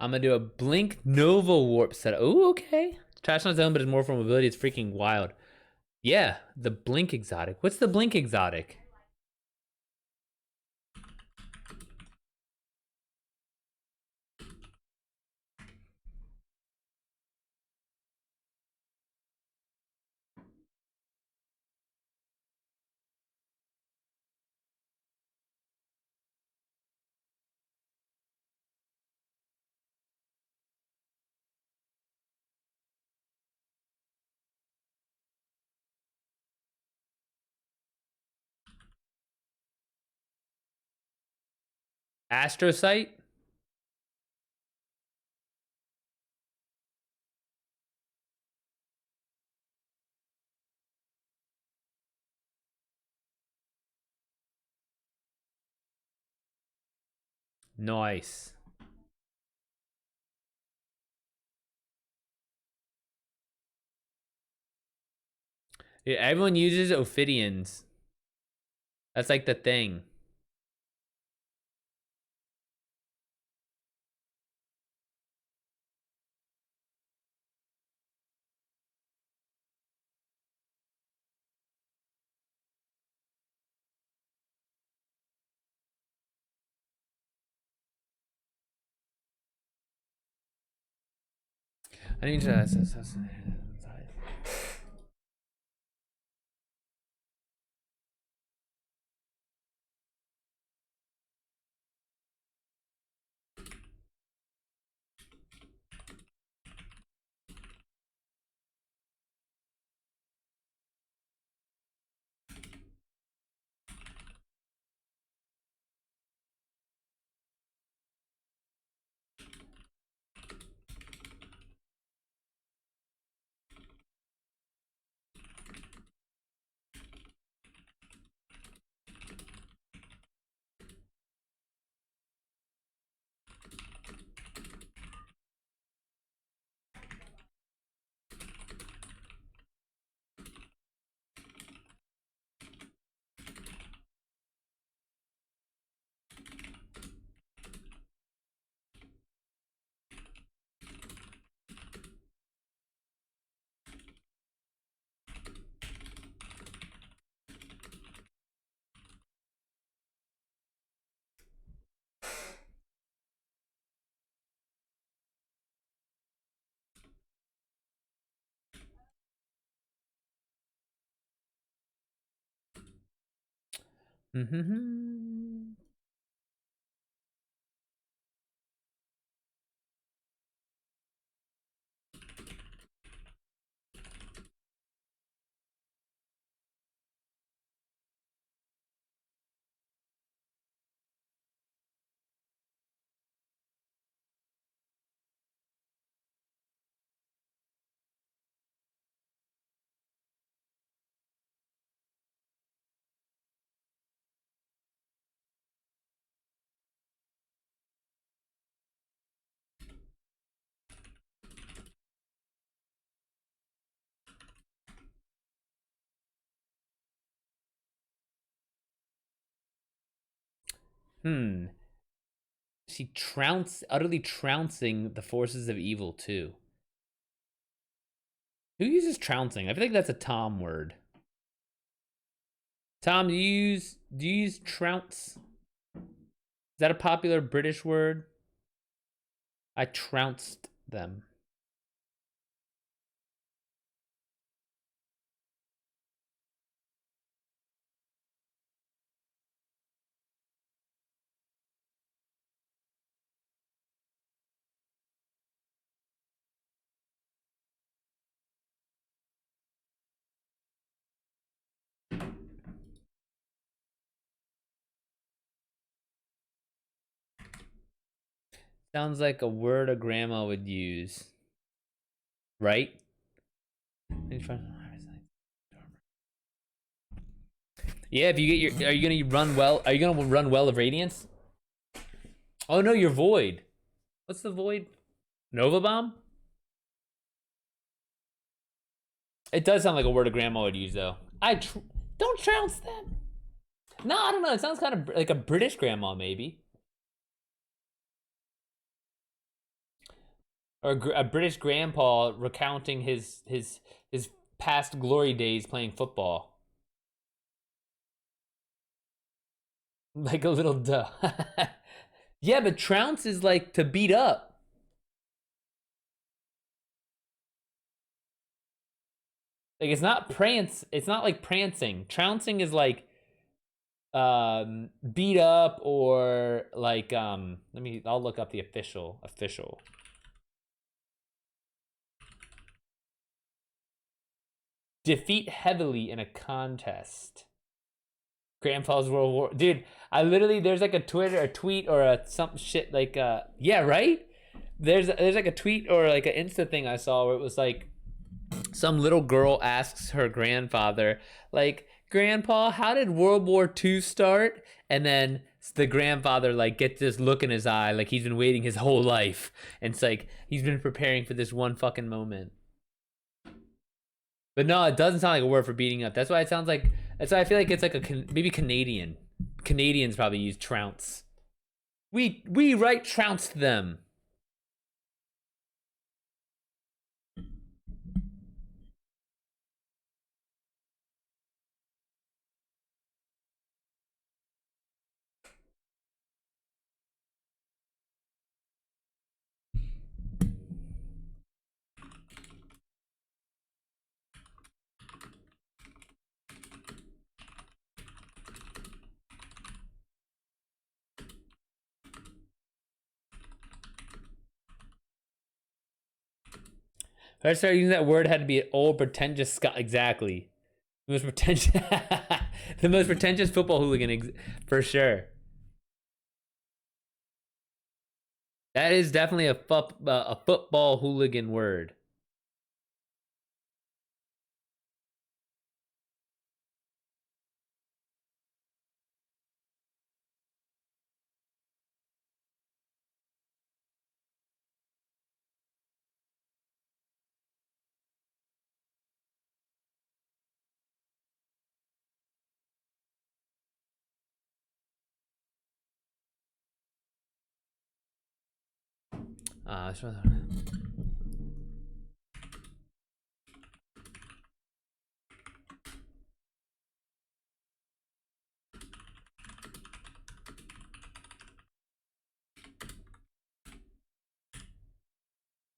I'm gonna do a Blink Nova Warp set. Oh, okay. Trash on its own, but it's more for mobility. It's freaking wild. Yeah, the Blink exotic. What's the Blink exotic? Astrocyte? Nice. Yeah, everyone uses Ophidians. That's like the thing. I need to. Mm-hmm. Hmm. She utterly trouncing the forces of evil too. Who uses trouncing? I feel like that's a Tom word. Tom, do you use trounce? Is that a popular British word? I trounced them. Sounds like a word a grandma would use, right? Yeah, if you get your, are you gonna run well? Are you gonna run well of Radiance? Oh no, you're Void. What's the Void? Nova Bomb? It does sound like a word a grandma would use, though. Don't trounce them. No, I don't know. It sounds kind of like a British grandma, maybe, or a British grandpa recounting his past glory days playing football, like a little duh. Yeah, but trounce is like to beat up. Like it's not prance. It's not like prancing. Trouncing is like beat up or like I'll look up the official. Defeat heavily in a contest. Grandpa's World War. Dude, I literally there's like a tweet or a some shit like yeah, right? There's like a tweet or like an Insta thing I saw where it was like some little girl asks her grandfather, like, Grandpa, how did World War II start? And then the grandfather like gets this look in his eye, like he's been waiting his whole life, and it's like he's been preparing for this one fucking moment. But no, it doesn't sound like a word for beating up. That's why it sounds like. That's why I feel like it's like maybe Canadian. Canadians probably use trounce. We right trounced them. If I started using that word, it had to be an old pretentious Scot. Exactly. The most pretentious, the most pretentious football hooligan, for sure. That is definitely a football hooligan word. Uh,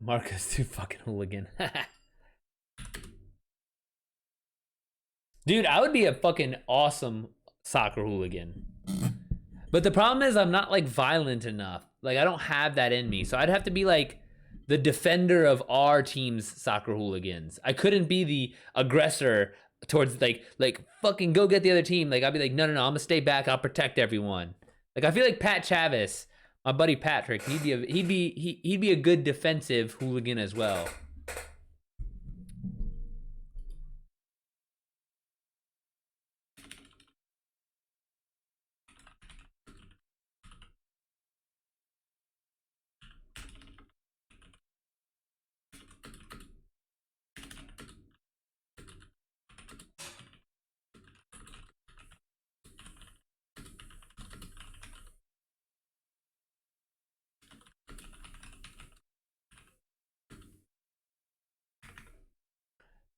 Marcus too fucking hooligan. Dude, I would be a fucking awesome soccer hooligan. But the problem is I'm not like violent enough. Like I don't have that in me. So I'd have to be like the defender of our team's soccer hooligans. I couldn't be the aggressor towards like fucking go get the other team. Like I'd be like, no, I'm gonna stay back. I'll protect everyone. Like I feel like Pat Chavis, my buddy Patrick, he'd be a good defensive hooligan as well.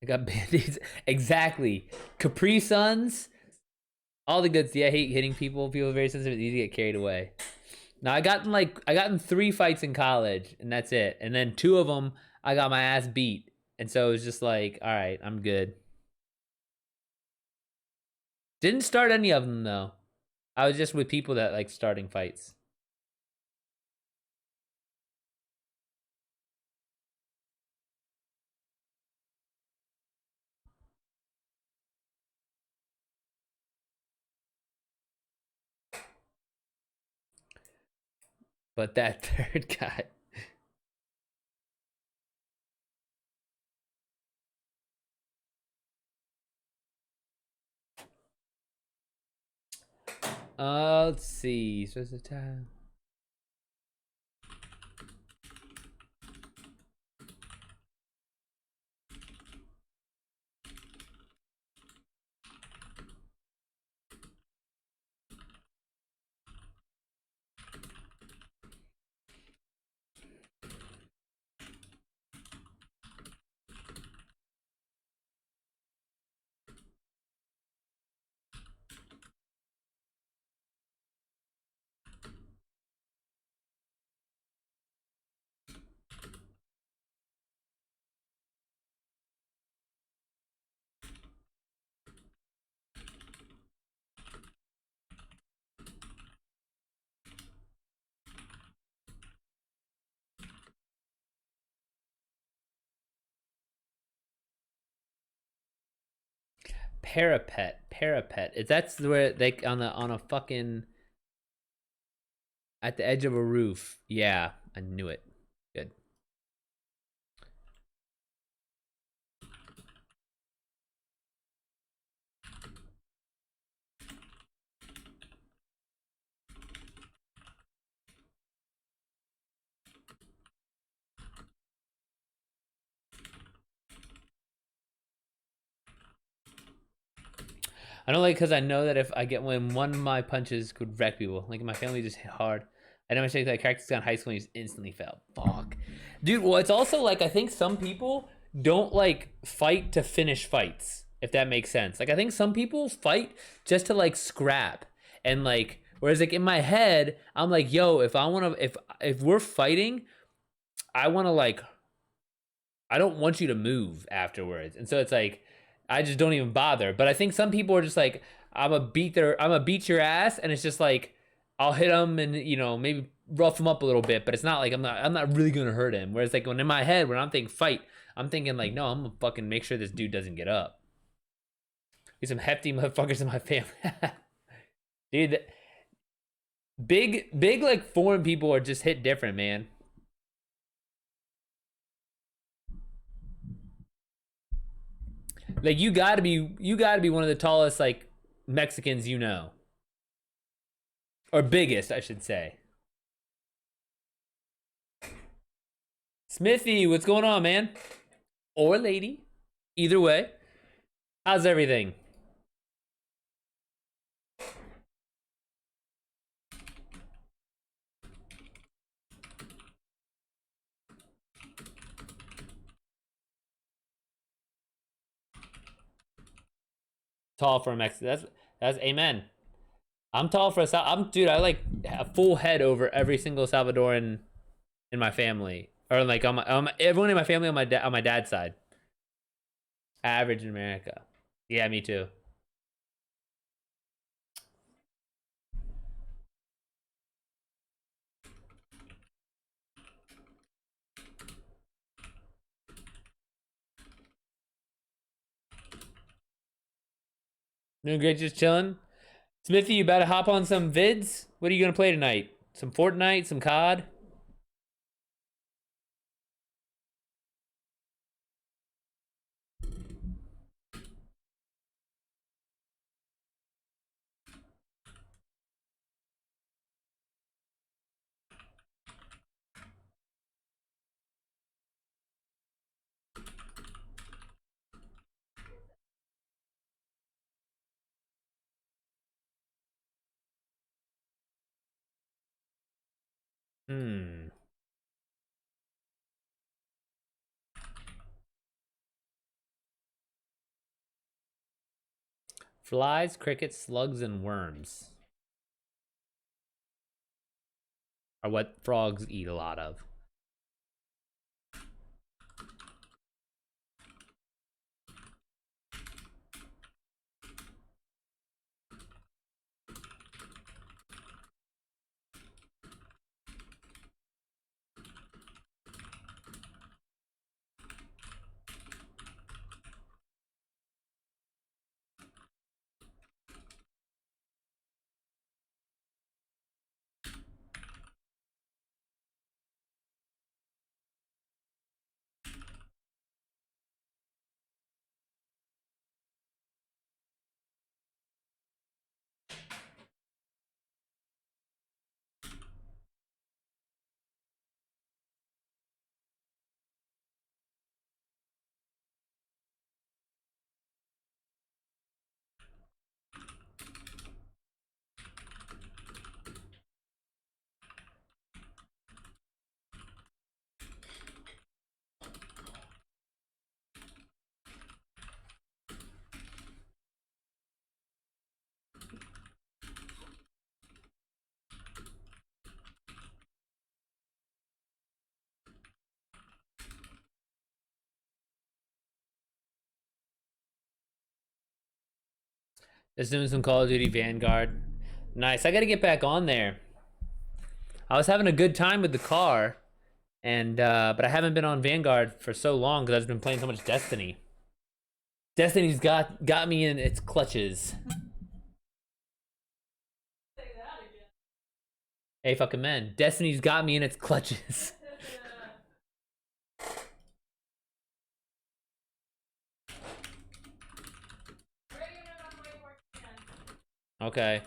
I got band-aids. Exactly. Capri Suns. All the goods. Yeah, I hate hitting people. People are very sensitive. It's easy to get carried away. Now I got in 3 fights in college, and that's it. And then 2 of them, I got my ass beat, and so it was just like, all right, I'm good. Didn't start any of them though. I was just with people that like starting fights. But that third guy, let's see. So it's a time. Parapet. Is that's where they on a fucking at the edge of a roof? Yeah, I knew it. Good. I don't like because I know that if I get one of my punches could wreck people. Like my family just hit hard. I know my shake that character's got in high school and he just instantly fell. Fuck, dude. Well, it's also like I think some people don't like fight to finish fights. If that makes sense. Like I think some people fight just to like scrap and like. Whereas like in my head, I'm like, yo, if I want to, if we're fighting, I want to like I don't want you to move afterwards. And so it's like I just don't even bother. But I think some people are just like I'm a beat your ass, and it's just like I'll hit him and maybe rough him up a little bit, but it's not like I'm not really gonna hurt him. Whereas like when in my head when I'm thinking fight, I'm thinking like no, I'm gonna fucking make sure this dude doesn't get up. There's some hefty motherfuckers in my family, dude. Big like foreign people are just hit different, man. Like you gotta be one of the tallest like Mexicans you know. Or biggest, I should say. Smithy, what's going on, man? Or lady. Either way. How's everything? Tall for a Mexican. That's amen. I'm tall for a I'm dude, I like a full head over every single Salvadoran in my family. Or like everyone in my family on my dad's side. Average in America. Yeah, me too. Doing great, just chilling. Smithy, you about to hop on some vids? What are you gonna play tonight? Some Fortnite, some COD? Hmm. Flies, crickets, slugs, and worms are what frogs eat a lot of. Just doing some Call of Duty Vanguard. Nice. I gotta get back on there. I was having a good time with the car, and but I haven't been on Vanguard for so long because I've been playing so much Destiny. Destiny's got me in its clutches. Hey, fucking man. Destiny's got me in its clutches. Okay.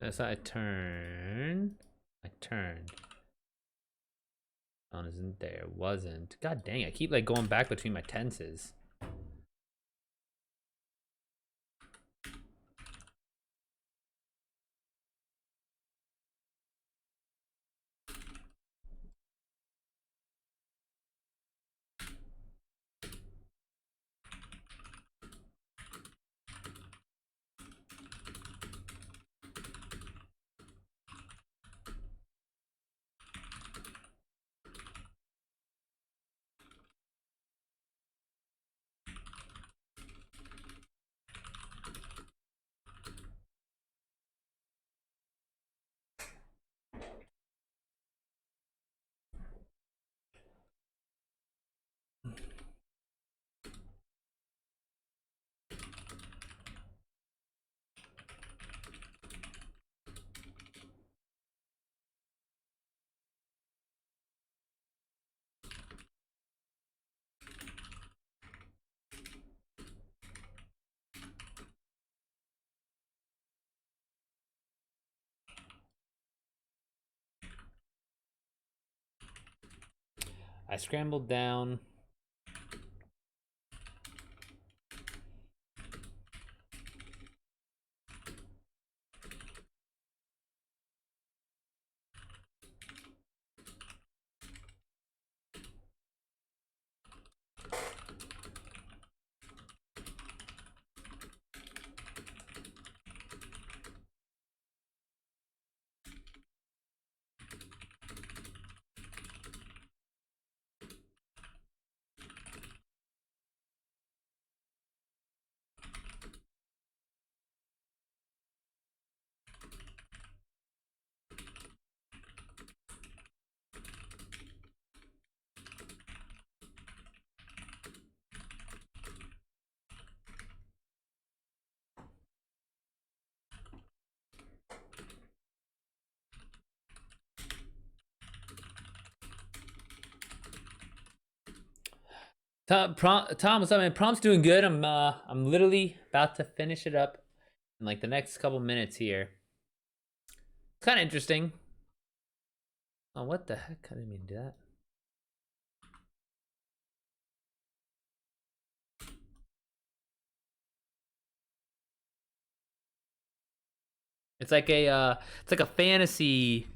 That's how I turn. I turned. On isn't there? Wasn't. God dang, I keep like going back between my tenses. I scrambled down. Tom, what's up, man? Prompt's doing good. I'm literally about to finish it up in like the next couple minutes here. It's kind of interesting. Oh, what the heck? I didn't mean to do that. It's like a fantasy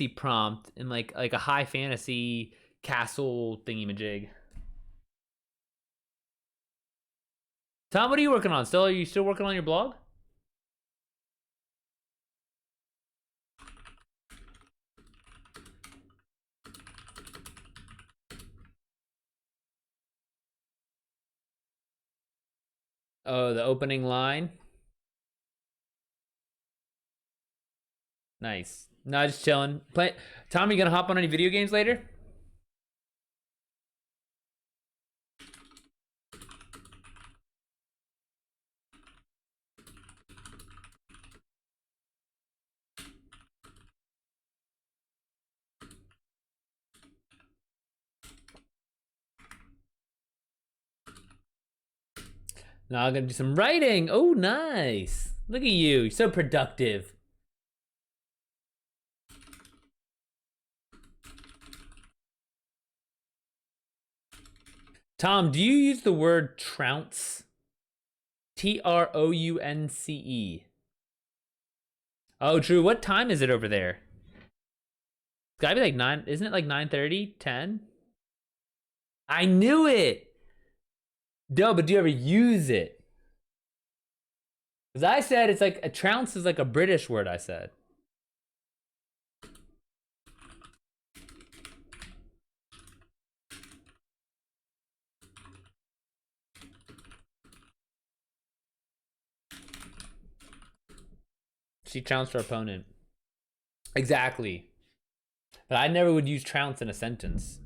prompt in like a high fantasy castle thingy majig. Tom, what are you working on? Are you still working on your blog? Oh, the opening line. Nice. No, just chilling. Tom, you gonna hop on any video games later? No, I'm gonna do some writing. Oh, nice. Look at you. You're so productive. Tom, do you use the word trounce? Trounce. Oh, Drew, what time is it over there? It's gotta be like 9. Isn't it like 9:30, 10? I knew it. No, but do you ever use it? Because I said it's like a trounce is like a British word, I said. She trounced her opponent. Exactly. But I never would use trounce in a sentence.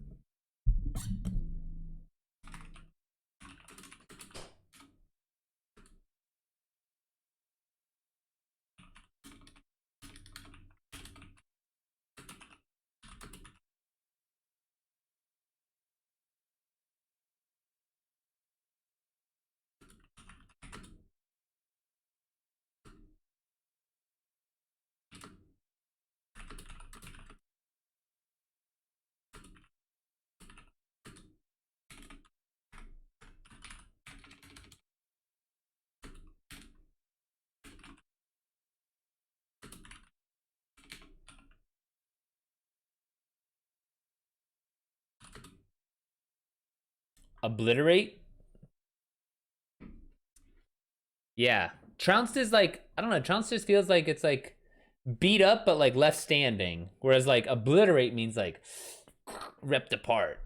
Obliterate? Yeah. Trounced is like, I don't know, trounced just feels like it's like beat up but like left standing. Whereas like obliterate means like ripped apart.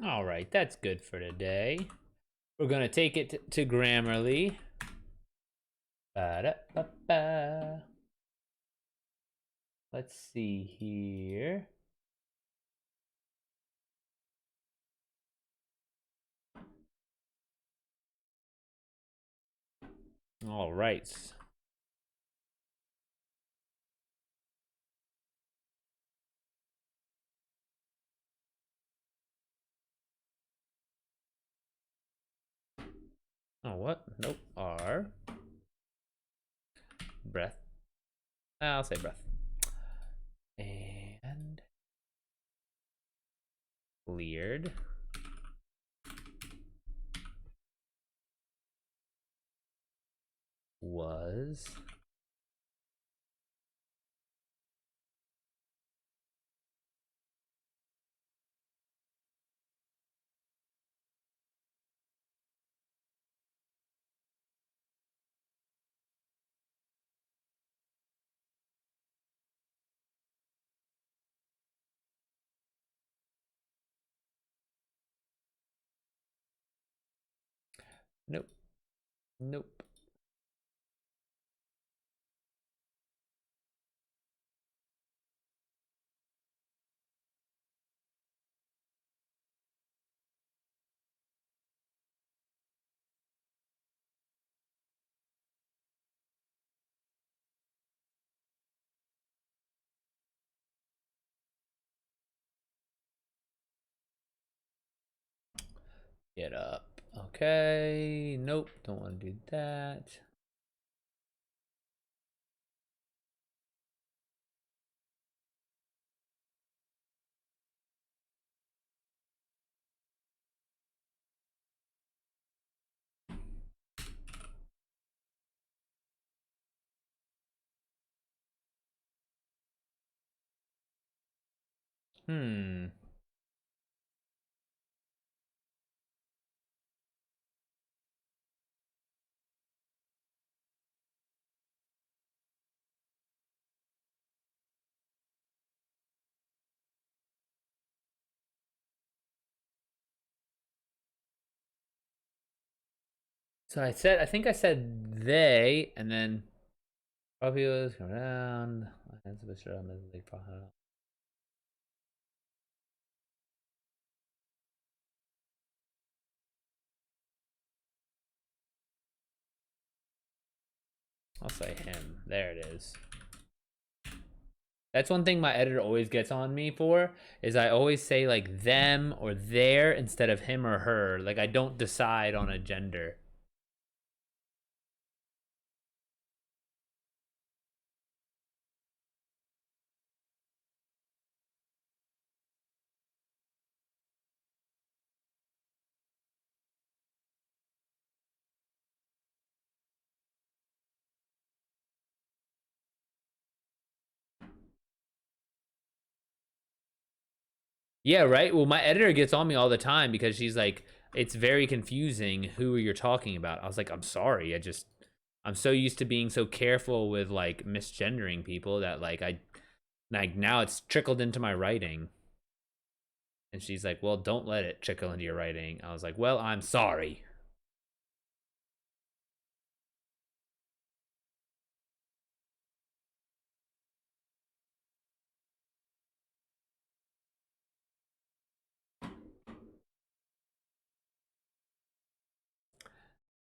All right, that's good for today. We're gonna take it to Grammarly. Ba-da-ba-ba. Let's see here. All right. Oh, what? Nope. R. Breath. I'll say breath. And cleared. Was. Nope. Nope. Get up. Okay. Nope. Don't want to do that. Hmm. So I think I said they, and then probably was around. I'll say him. There it is. That's one thing my editor always gets on me for, is I always say like them or their instead of him or her. Like I don't decide on a gender. Yeah, right. Well, my editor gets on me all the time because she's like, it's very confusing who you're talking about. I was like, I'm sorry. I'm so used to being so careful with like misgendering people that like now it's trickled into my writing. And she's like, well, don't let it trickle into your writing. I was like, well, I'm sorry.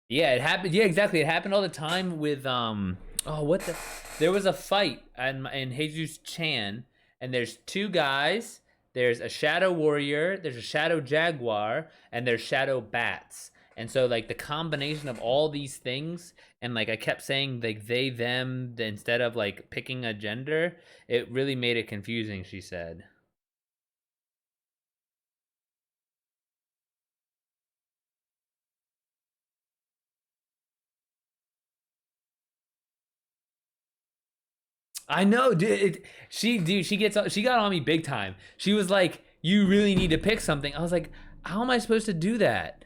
Yeah, it happened. Yeah, exactly. It happened all the time with oh, what the there was a fight in Jesus Chan, and there's two guys. There's a shadow warrior, there's a shadow jaguar, and there's shadow bats. And so like the combination of all these things, and like I kept saying like they them instead of like picking a gender, it really made it confusing, she said. I know, dude. She she got on me big time. She was like, "You really need to pick something." I was like, "How am I supposed to do that?"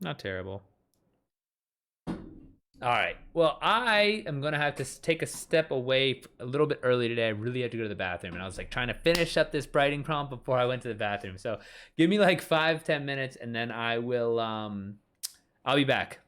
Not terrible. All right. Well, I am gonna have to take a step away a little bit early today. I really had to go to the bathroom, and I was like trying to finish up this writing prompt before I went to the bathroom. So give me like 5-10 minutes, and then I'll be back.